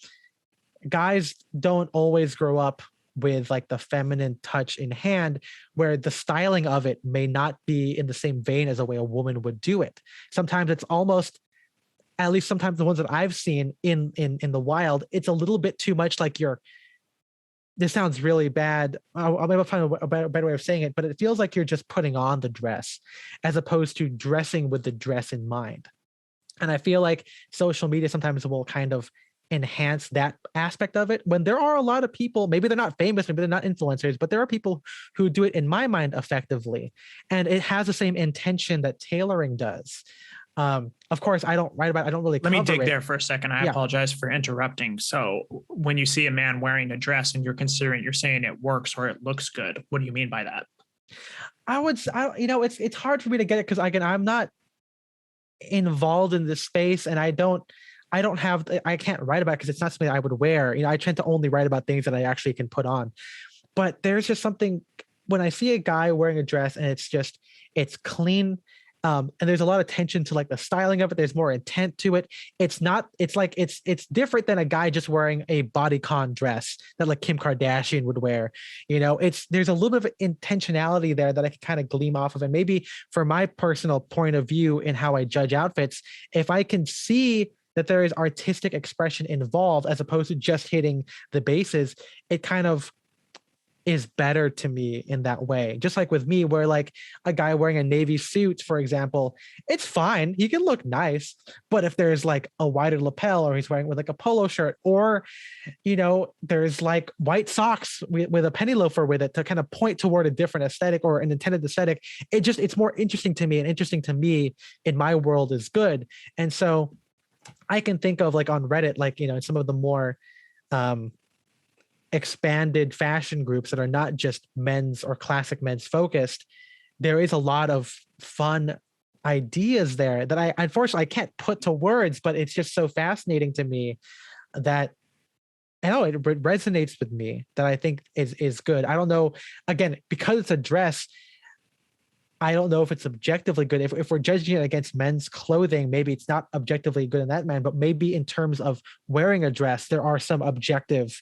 S2: guys don't always grow up with like the feminine touch in hand, where the styling of it may not be in the same vein as a way a woman would do it. Sometimes it's almost, at least sometimes the ones that I've seen in the wild, it's a little bit too much like this sounds really bad. I'll maybe find a better way of saying it, but it feels like you're just putting on the dress as opposed to dressing with the dress in mind. And I feel like social media sometimes will kind of enhance that aspect of it, when there are a lot of people, maybe they're not famous, maybe they're not influencers, but there are people who do it, in my mind, effectively. And it has the same intention that tailoring does. Of course, I don't really
S1: Let me dig
S2: it.
S1: there for a second. I apologize for interrupting. So when you see a man wearing a dress and you're saying it works or it looks good, what do you mean by that?
S2: It's hard for me to get it because I'm not involved in this space, and I can't write about it because it's not something I would wear. I tend to only write about things that I actually can put on. But there's just something when I see a guy wearing a dress and it's clean. And there's a lot of attention to like the styling of it. There's more intent to it. It's different than a guy just wearing a bodycon dress that like Kim Kardashian would wear. There's a little bit of intentionality there that I can kind of gleam off of. And maybe for my personal point of view in how I judge outfits, if I can see that there is artistic expression involved as opposed to just hitting the bases, it kind of is better to me in that way. Just like with me, where like a guy wearing a navy suit, for example, it's fine. He can look nice. But if there's like a wider lapel, or he's wearing with like a polo shirt, or, there's like white socks with a penny loafer with it to kind of point toward a different aesthetic or an intended aesthetic, it's more interesting to me, and interesting to me in my world is good. And so I can think of like on Reddit, like, some of the more, expanded fashion groups that are not just men's or classic men's focused, there is a lot of fun ideas there that I unfortunately I can't put to words, but it's just so fascinating to me that I know it resonates with me, that I think is good. I don't know, again, because it's a dress, I don't know if it's objectively good. If we're judging it against men's clothing, maybe it's not objectively good in that man, but maybe in terms of wearing a dress, there are some objective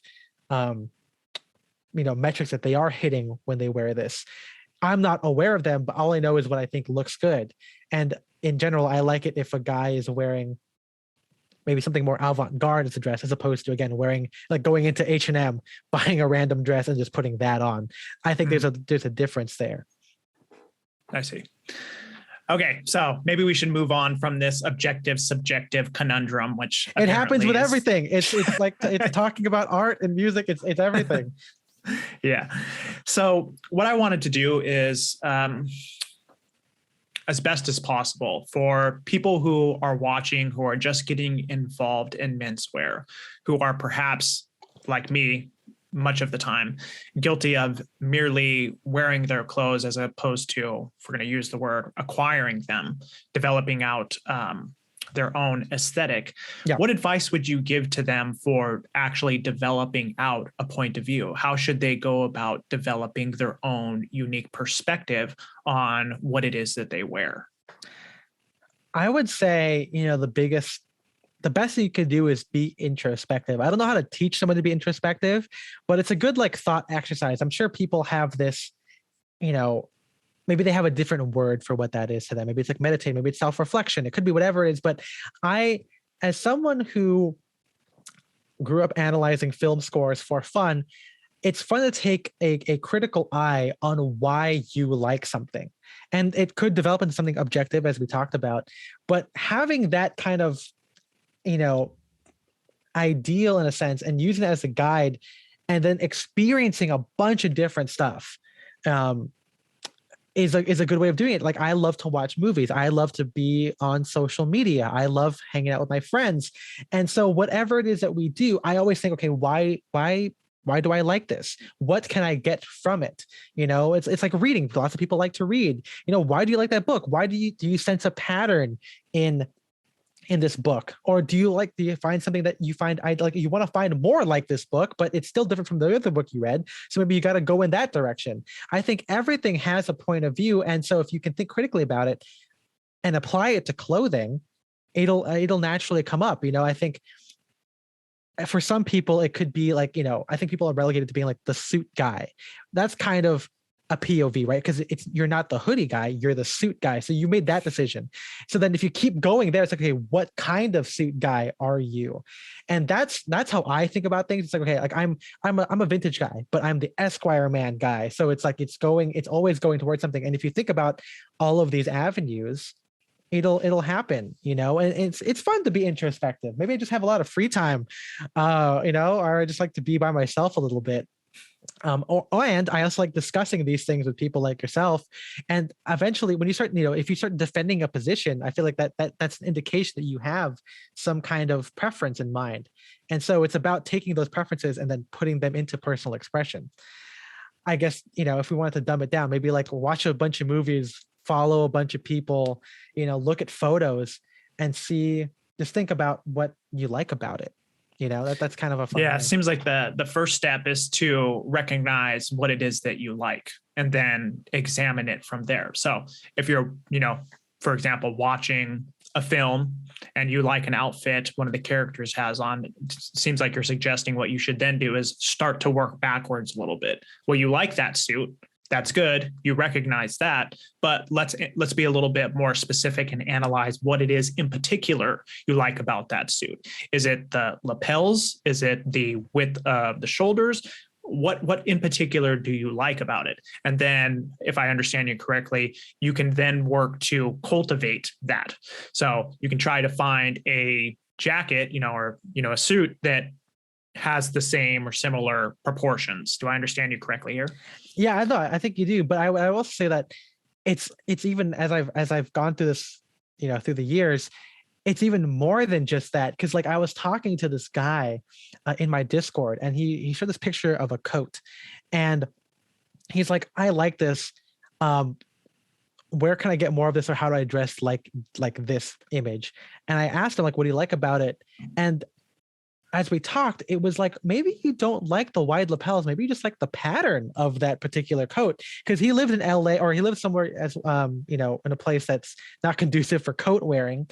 S2: metrics that they are hitting when they wear this. I'm not aware of them, but all I know is what I think looks good. And in general, I like it if a guy is wearing maybe something more avant-garde as a dress, as opposed to, again, wearing, like, going into H&M, buying a random dress and just putting that on. I think there's a difference there.
S1: I see. Okay, so maybe we should move on from this objective subjective conundrum, which
S2: it happens with everything. It's like it's talking about art and music. It's everything.
S1: Yeah. So what I wanted to do is, as best as possible, for people who are watching, who are just getting involved in menswear, who are perhaps like me, much of the time, guilty of merely wearing their clothes as opposed to, if we're going to use the word, acquiring them, developing out their own aesthetic. Yeah. What advice would you give to them for actually developing out a point of view? How should they go about developing their own unique perspective on what it is that they wear?
S2: I would say, the best thing you could do is be introspective. I don't know how to teach someone to be introspective, but it's a good thought exercise. I'm sure people have this, maybe they have a different word for what that is to them. Maybe it's like meditate, maybe it's self-reflection. It could be whatever it is. But as someone who grew up analyzing film scores for fun, it's fun to take a critical eye on why you like something. And it could develop into something objective, as we talked about, but having that kind of ideal in a sense, and using it as a guide, and then experiencing a bunch of different stuff is a good way of doing it. Like, I love to watch movies. I love to be on social media. I love hanging out with my friends. And so whatever it is that we do, I always think, okay, why do I like this? What can I get from it? It's like reading. Lots of people like to read. Why do you like that book? Why do you sense a pattern in this book? Or do you find something that you find you want to find more like this book, but it's still different from the other book you read, so maybe you got to go in that direction. I think everything has a point of view, and so if you can think critically about it and apply it to clothing, it'll naturally come up. I think for some people it could be I think people are relegated to being like the suit guy. That's kind of a POV, right? Because you're not the hoodie guy, you're the suit guy. So you made that decision. So then if you keep going there, it's like, okay, what kind of suit guy are you? And that's how I think about things. It's like, okay, like I'm a vintage guy, but I'm the Esquire man guy. So it's like it's always going towards something. And if you think about all of these avenues, it'll happen, and it's fun to be introspective. Maybe I just have a lot of free time, or I just like to be by myself a little bit. And I also like discussing these things with people like yourself. And eventually, when you start, if you start defending a position, I feel like that's an indication that you have some kind of preference in mind. And so it's about taking those preferences and then putting them into personal expression. I guess, if we wanted to dumb it down, maybe watch a bunch of movies, follow a bunch of people, look at photos and just think about what you like about it. That's kind of a fun
S1: thing. It
S2: thing.
S1: Seems like the first step is to recognize what it is that you like and then examine it from there. So if you're, for example, watching a film and you like an outfit one of the characters has on, it seems like you're suggesting what you should then do is start to work backwards a little bit. Well, you like that suit. that's good. You recognize that, but let's be a little bit more specific and analyze what it is in particular you like about that suit. Is it the lapels? Is it the width of the shoulders? What in particular do you like about it? And then, if I understand you correctly, you can then work to cultivate that. So you can try to find a jacket, or a suit that has the same or similar proportions. Do I understand you correctly here?
S2: Yeah, I think you do. But I will also say that it's even as I've gone through this, through the years, it's even more than just that. Because like I was talking to this guy in my Discord, and he showed this picture of a coat, and he's like, I like this. Where can I get more of this, or how do I dress like this image? And I asked him like, what do you like about it? And as we talked, it was like, maybe you don't like the wide lapels. Maybe you just like the pattern of that particular coat. Because he lived in LA, or he lived somewhere as, in a place that's not conducive for coat wearing.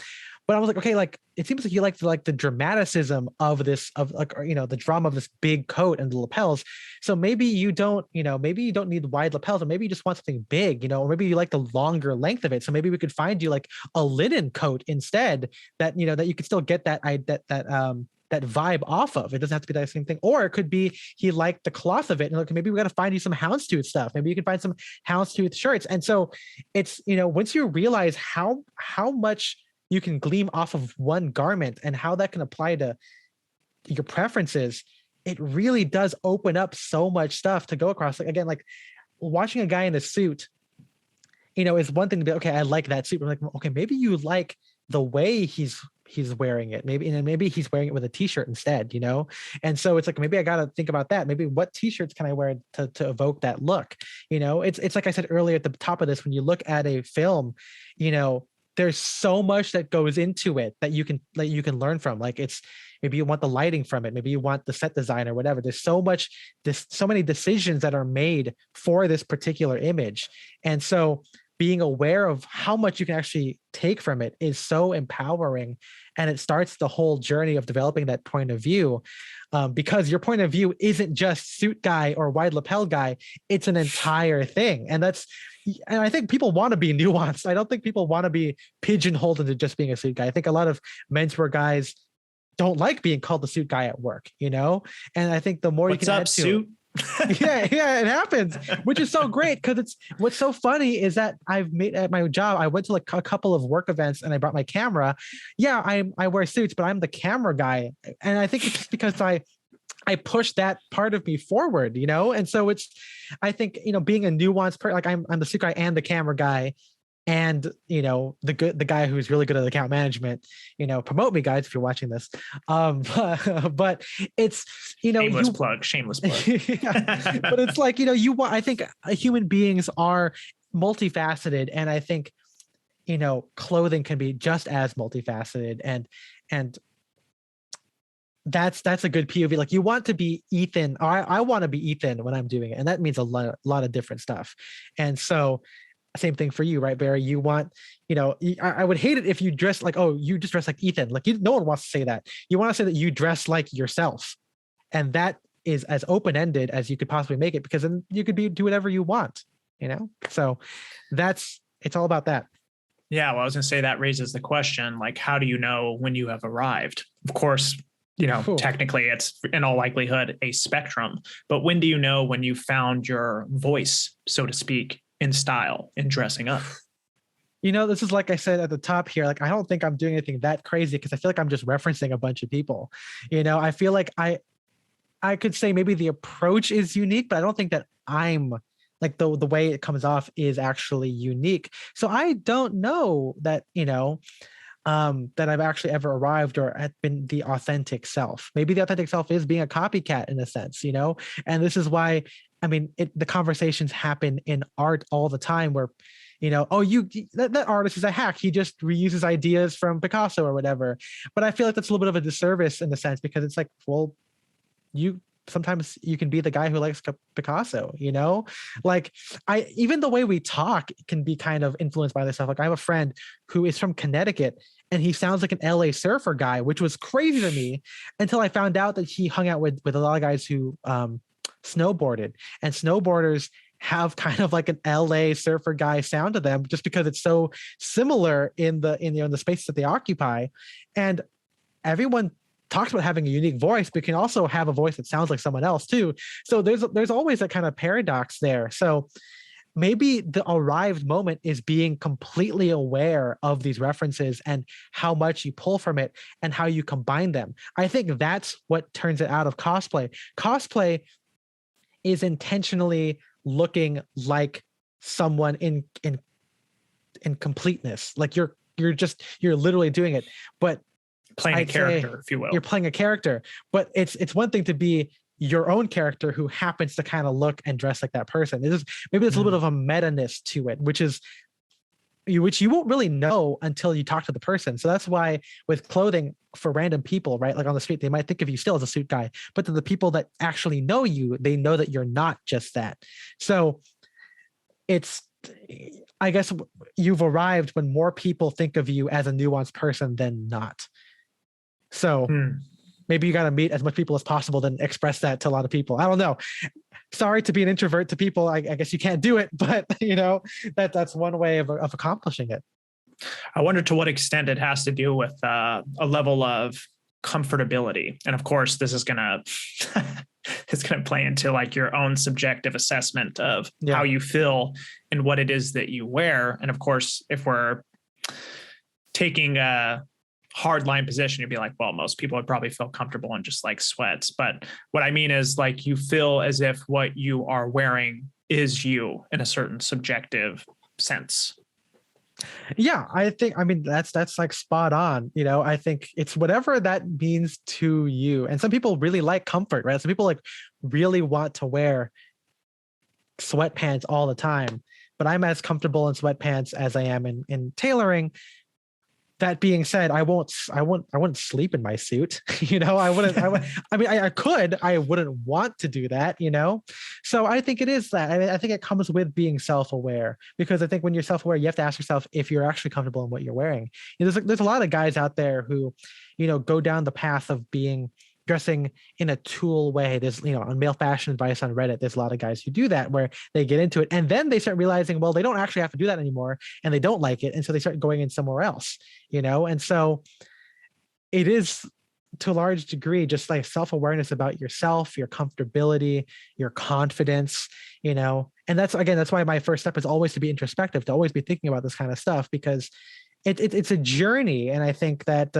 S2: But I was like, okay, like it seems like you like the dramaticism of this, of like, the drama of this big coat and the lapels. So maybe you don't need wide lapels, or maybe you just want something big, or maybe you like the longer length of it. So maybe we could find you like a linen coat instead, that that you could still get that vibe off of. It doesn't have to be that same thing. Or it could be he liked the cloth of it, and like, maybe we got to find you some houndstooth stuff. Maybe you can find some houndstooth shirts. And so it's, once you realize how much you can glean off of one garment and how that can apply to your preferences, it really does open up so much stuff to go across. Like, again, like watching a guy in a suit, is one thing to be, okay, I like that suit. But like, okay, maybe you like the way he's wearing it. Maybe he's wearing it with a t-shirt instead, And so it's like, maybe I got to think about that. Maybe what t-shirts can I wear to evoke that look? It's like I said earlier at the top of this, when you look at a film, there's so much that goes into it that you can learn from. Like, it's, maybe you want the lighting from it. Maybe you want the set design or whatever. There's so many decisions that are made for this particular image. And so being aware of how much you can actually take from it is so empowering. And it starts the whole journey of developing that point of view, because your point of view isn't just suit guy or wide lapel guy. It's an entire thing. And I think people want to be nuanced. I don't think people want to be pigeonholed into just being a suit guy. I think a lot of menswear guys don't like being called the suit guy at work, And I think the more you can add to suit? yeah, it happens, which is so great, because what's so funny is that I've made at my job, I went to like a couple of work events and I brought my camera. Yeah, I wear suits, but I'm the camera guy. And I think it's just because I push that part of me forward, And so I think, being a nuanced person, like I'm the suit guy and the camera guy, and the guy who's really good at account management, promote me, guys, if you're watching this. But it's shameless plug. Yeah. But it's like, I think human beings are multifaceted, and I think clothing can be just as multifaceted, and that's a good POV. Like, you want to be Ethan, or I want to be Ethan when I'm doing it, and that means a lot of different stuff. And so same thing for you, right, Barry? You want, I would hate it if you dress like, oh, you just dress like Ethan. Like, no one wants to say that. You want to say that you dress like yourself, and that is as open-ended as you could possibly make it, because then you could do whatever you want, So it's all about that.
S1: Yeah, well, I was going to say, that raises the question, like, how do you know when you have arrived? Of course, technically it's in all likelihood a spectrum, but when do you know when you found your voice, so to speak, in style, in dressing up?
S2: This is, like I said at the top here, like, I don't think I'm doing anything that crazy, because I feel like I'm just referencing a bunch of people. I feel like I could say maybe the approach is unique, but I don't think that I'm like the way it comes off is actually unique. So I don't know that, that I've actually ever arrived or had been the authentic self. Maybe the authentic self is being a copycat in a sense, and this is why, the conversations happen in art all the time where, that artist is a hack. He just reuses ideas from Picasso or whatever. But I feel like that's a little bit of a disservice in the sense, because it's like, well, sometimes you can be the guy who likes Picasso, like even the way we talk can be kind of influenced by this stuff. Like, I have a friend who is from Connecticut, and he sounds like an LA surfer guy, which was crazy to me until I found out that he hung out with a lot of guys who, snowboarded, and snowboarders have kind of like an LA surfer guy sound to them, just because it's so similar in the spaces that they occupy. And everyone talks about having a unique voice, but can also have a voice that sounds like someone else too. So there's always that kind of paradox there. So maybe the arrived moment is being completely aware of these references and how much you pull from it and how you combine them. I think that's what turns it out of cosplay. Cosplay is intentionally looking like someone in completeness. Like you're literally doing it, but
S1: playing a character, if you will.
S2: You're playing a character, but it's one thing to be your own character who happens to kind of look and dress like that person. Maybe there's a little bit of a meta-ness to it, which you won't really know until you talk to the person. So that's why with clothing for random people, right? Like on the street, they might think of you still as a suit guy, but to the people that actually know you, they know that you're not just that. So I guess you've arrived when more people think of you as a nuanced person than not. So maybe you got to meet as much people as possible, then express that to a lot of people. I don't know. Sorry to be an introvert to people. I guess you can't do it, but that's one way of accomplishing it.
S1: I wonder to what extent it has to do with a level of comfortability. And of course, this is gonna it's gonna play into like your own subjective assessment of how you feel and what it is that you wear. And of course, if we're taking a hard line position, you'd be like, well, most people would probably feel comfortable in just like sweats. But what I mean is like you feel as if what you are wearing is you in a certain subjective sense.
S2: Yeah, I mean, that's like spot on. I think it's whatever that means to you. And some people really like comfort, right? Some people like really want to wear sweatpants all the time, but I'm as comfortable in sweatpants as I am in tailoring. That being said, I wouldn't sleep in my suit. I could, I wouldn't want to do that, So I think it is that. I think it comes with being self-aware, because I think when you're self-aware, you have to ask yourself if you're actually comfortable in what you're wearing. There's a lot of guys out there who, go down the path of dressing in a tool way. There's, on male fashion advice on Reddit, there's a lot of guys who do that, where they get into it and then they start realizing, well, they don't actually have to do that anymore, and they don't like it. And so they start going in somewhere else, and so it is to a large degree just like self-awareness about yourself, your comfortability, your confidence, and that's why my first step is always to be introspective, to always be thinking about this kind of stuff, because it's a journey. And I think that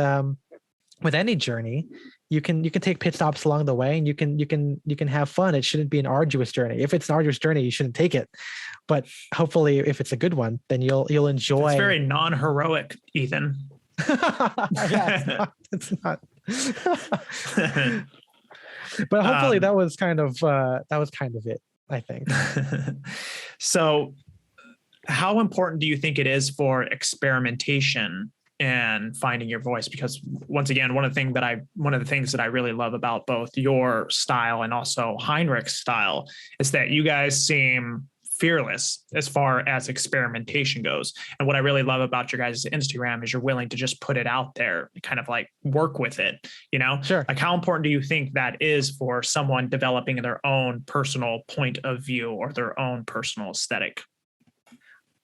S2: with any journey, you can take pit stops along the way, and you can have fun. It shouldn't be an arduous journey. If it's an arduous journey, you shouldn't take it. But hopefully, if it's a good one, then you'll enjoy.
S1: It's very non-heroic, Ethan.
S2: Yeah, it's not. But hopefully, that was kind of it, I think.
S1: So, how important do you think it is for experimentation and finding your voice? Because once again, one of the things that I really love about both your style and also Heinrich's style is that you guys seem fearless as far as experimentation goes. And what I really love about your guys' Instagram is you're willing to just put it out there, kind of like work with it,
S2: Sure.
S1: Like how important do you think that is for someone developing their own personal point of view or their own personal aesthetic?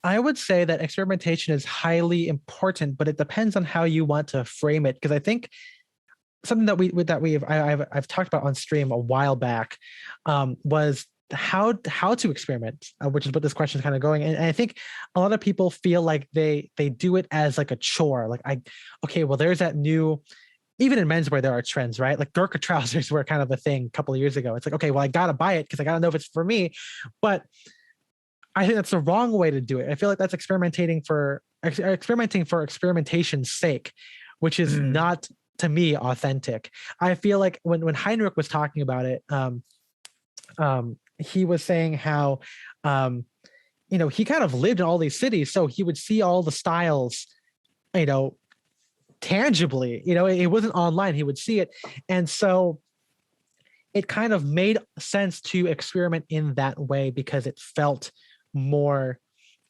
S2: I would say that experimentation is highly important, but it depends on how you want to frame it. Because I think something that I've talked about on stream a while back was how to experiment, which is what this question is kind of going. And I think a lot of people feel like they do it as like a chore. Like well, there's that new. Even in menswear, there are trends, right? Like Gurkha trousers were kind of a thing a couple of years ago. It's like, okay, well, I gotta buy it because I gotta know if it's for me, but I think that's the wrong way to do it. I feel like that's experimenting for experimentation's sake, which is not, to me, authentic. I feel like when Heinrich was talking about it, he was saying how, he kind of lived in all these cities, so he would see all the styles, tangibly. It wasn't online. He would see it, and so it kind of made sense to experiment in that way because it felt more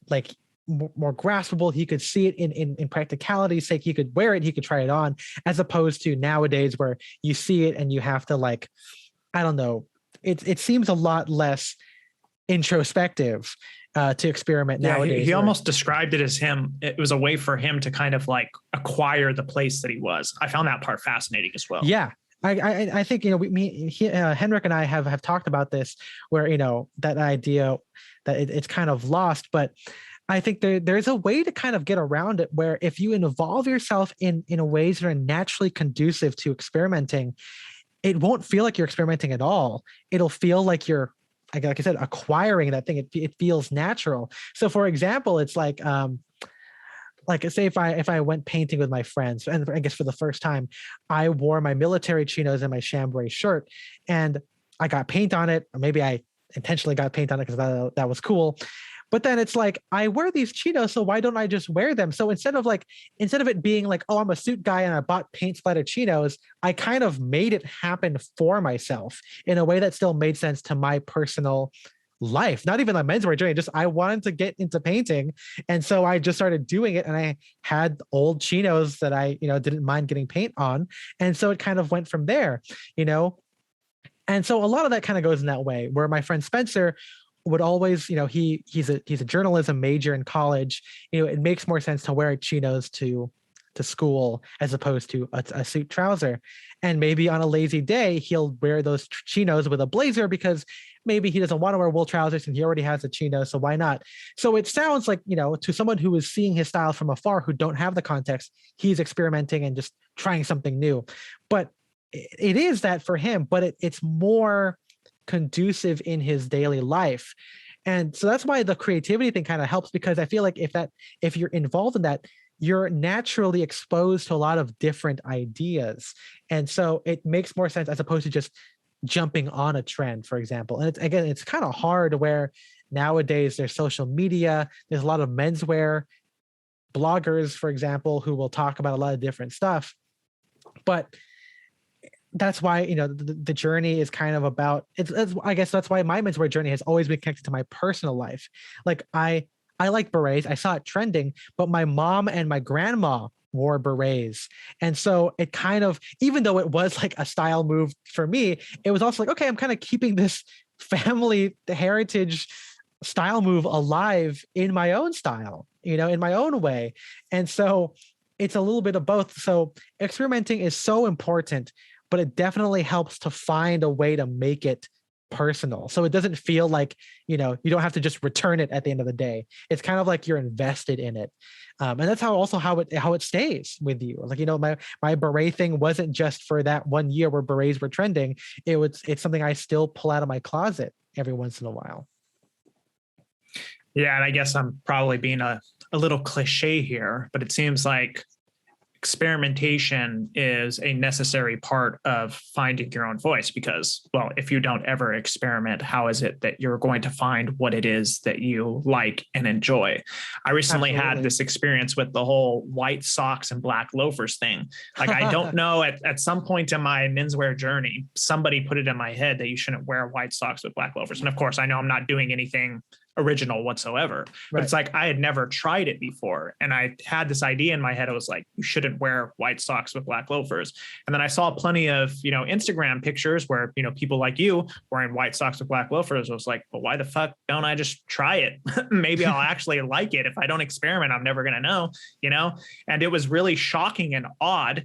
S2: graspable. He could see it in practicality's sake. He could wear it, he could try it on, as opposed to nowadays where you see it and you have to I don't know. It seems a lot less introspective to experiment nowadays.
S1: He almost described it as it was a way for him to kind of like acquire the place that he was. I found that part fascinating as well.
S2: Yeah. I think, Henrik and I have talked about this, where, that idea that it's kind of lost, but I think there's a way to kind of get around it, where if you involve yourself in ways that are naturally conducive to experimenting, it won't feel like you're experimenting at all. It'll feel like you're, like I said, acquiring that thing. It feels natural. So for example, it's like say if I went painting with my friends, and I guess for the first time, I wore my military chinos and my chambray shirt, and I got paint on it. Or maybe I intentionally got paint on it because that was cool. But then it's like, I wear these chinos, so why don't I just wear them? So instead of it being like, oh, I'm a suit guy and I bought paint splattered chinos, I kind of made it happen for myself in a way that still made sense to my personal life. Not even a menswear journey, just I wanted to get into painting. And so I just started doing it, and I had old chinos that I, didn't mind getting paint on. And so it kind of went from there, And so a lot of that kind of goes in that way, where my friend Spencer would always, he's a journalism major in college. It makes more sense to wear chinos to school as opposed to a suit trouser. And maybe on a lazy day, he'll wear those chinos with a blazer because maybe he doesn't want to wear wool trousers and he already has a chino, so why not? So it sounds like, to someone who is seeing his style from afar, who don't have the context, he's experimenting and just trying something new. But it is that for him, but it's more conducive in his daily life. And so that's why the creativity thing kind of helps, because I feel like if you're involved in that, you're naturally exposed to a lot of different ideas. And so it makes more sense as opposed to just jumping on a trend, for example. And it's kind of hard, where nowadays there's social media, there's a lot of menswear bloggers, for example, who will talk about a lot of different stuff. But that's why, the journey is kind of about, I guess that's why my menswear journey has always been connected to my personal life. Like I like berets. I saw it trending, but my mom and my grandma wore berets. And so it kind of, even though it was like a style move for me, it was also like, okay, I'm kind of keeping this family heritage style move alive in my own style, in my own way. And so it's a little bit of both. So experimenting is so important, but it definitely helps to find a way to make it personal. So it doesn't feel like, you don't have to just return it at the end of the day. It's kind of like you're invested in it. And that's how it stays with you. Like, my beret thing wasn't just for that 1 year where berets were trending. It's something I still pull out of my closet every once in a while.
S1: Yeah. And I guess I'm probably being a little cliche here, but it seems like experimentation is a necessary part of finding your own voice, because, well, if you don't ever experiment, how is it that you're going to find what it is that you like and enjoy? I recently had this experience with the whole white socks and black loafers thing. Like, I don't know, at some point in my menswear journey, somebody put it in my head that you shouldn't wear white socks with black loafers. And of course, I know I'm not doing anything original whatsoever, but it's like, I had never tried it before. And I had this idea in my head. I was like, you shouldn't wear white socks with black loafers. And then I saw plenty of, Instagram pictures where, people like you wearing white socks with black loafers. I was like, well, why the fuck don't I just try it? Maybe I'll actually like it. If I don't experiment, I'm never going to know, and it was really shocking and odd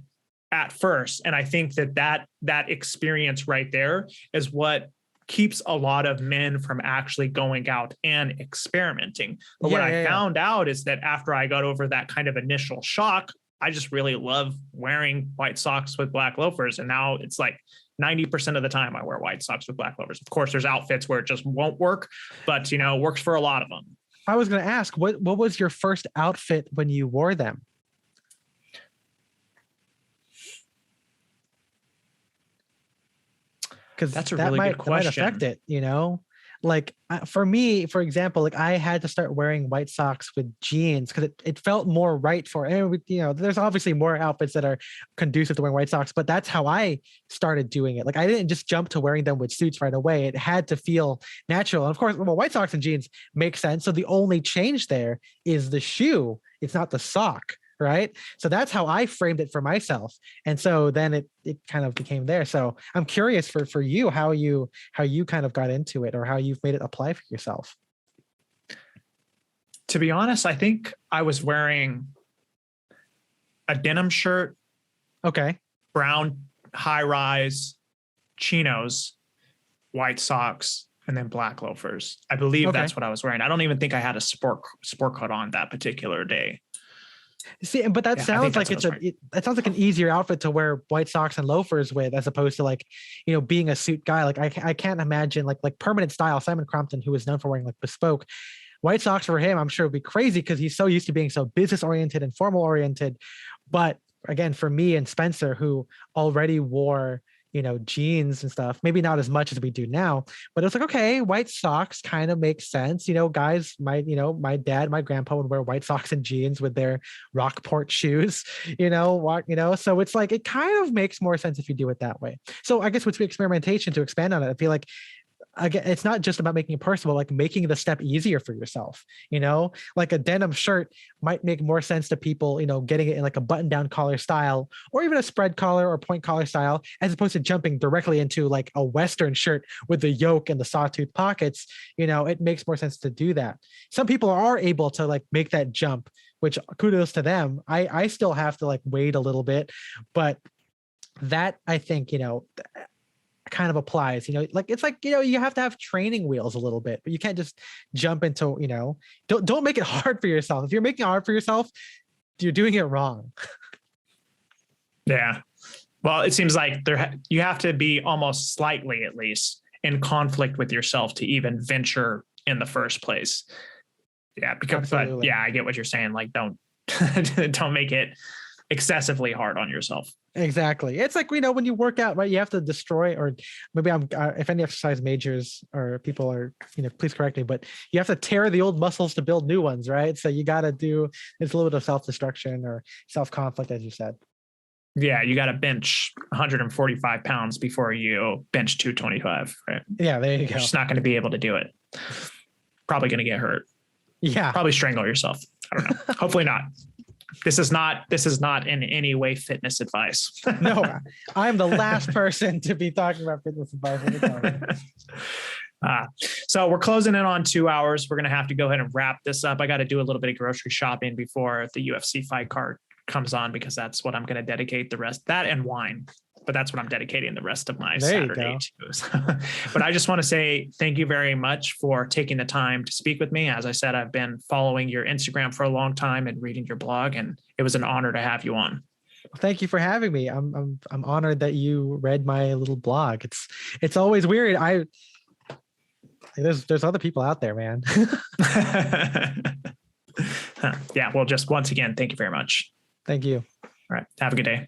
S1: at first. And I think that experience right there is what keeps a lot of men from actually going out and experimenting. But what I found out is that after I got over that kind of initial shock, I just really love wearing white socks with black loafers. And now it's like 90% of the time I wear white socks with black loafers. Of course, there's outfits where it just won't work, but it works for a lot of them.
S2: I was going to ask, what was your first outfit when you wore them? Because
S1: that's a really good question.
S2: That might affect it, Like for me, for example, like I had to start wearing white socks with jeans because it felt more right for it. There's obviously more outfits that are conducive to wearing white socks, but that's how I started doing it. Like I didn't just jump to wearing them with suits right away. It had to feel natural. And of course, white socks and jeans make sense. So the only change there is the shoe. It's not the sock. right? So that's how I framed it for myself. And so then it kind of became there. So I'm curious for you, how you kind of got into it, or how you've made it apply for yourself.
S1: To be honest, I think I was wearing a denim shirt,
S2: Okay.
S1: brown high-rise chinos, white socks, and then black loafers. I believe that's what I was wearing. I don't even think I had a sport coat on that particular day.
S2: See, but that sounds like that sounds like an easier outfit to wear white socks and loafers with, as opposed to like, being a suit guy. Like I can't imagine like Permanent Style, Simon Crompton, who is known for wearing like bespoke white socks for him. I'm sure would be crazy because he's so used to being so business oriented and formal oriented. But again, for me and Spencer, who already wore, jeans and stuff, maybe not as much as we do now, but it was like, okay, white socks kind of makes sense. Guys, my dad, my grandpa would wear white socks and jeans with their Rockport shoes, so it's like, it kind of makes more sense if you do it that way. So I guess with experimentation, to expand on it, I feel like, again, it's not just about making it personal, like making the step easier for yourself. Like a denim shirt might make more sense to people, getting it in like a button down collar style, or even a spread collar or point collar style, as opposed to jumping directly into like a Western shirt with the yoke and the sawtooth pockets. It makes more sense to do that. Some people are able to like make that jump, which kudos to them. I still have to like wait a little bit, but that, I think, kind of applies, like it's like, you have to have training wheels a little bit, but you can't just jump into, don't make it hard for yourself. If you're making it hard for yourself, you're doing it wrong.
S1: Yeah. Well, it seems like you have to be almost slightly, at least, in conflict with yourself to even venture in the first place. Yeah. But yeah, I get what you're saying. Like, don't make it excessively hard on yourself.
S2: Exactly. It's like, when you work out, right, you have to destroy, or maybe if any exercise majors or people are, please correct me, but you have to tear the old muscles to build new ones, right? So you got to do, it's a little bit of self-destruction or self-conflict, as you said.
S1: Yeah. You got to bench 145 pounds before you bench 225, right?
S2: Yeah. There you go.
S1: You're just not going to be able to do it. Probably going to get hurt.
S2: Yeah.
S1: Probably strangle yourself. I don't know. Hopefully not. This is not in any way fitness advice.
S2: No, I'm the last person to be talking about fitness advice.
S1: So we're closing in on 2 hours. We're going to have to go ahead and wrap this up. I got to do a little bit of grocery shopping before the UFC fight card comes on, because that's what I'm going to dedicate the rest, that and wine. But that's what I'm dedicating the rest of my Saturday to. But I just want to say thank you very much for taking the time to speak with me. As I said, I've been following your Instagram for a long time and reading your blog, and it was an honor to have you on.
S2: Thank you for having me. I'm honored that you read my little blog. It's always weird. There's other people out there, man.
S1: Yeah. Well, just once again, thank you very much.
S2: Thank you.
S1: All right. Have a good day.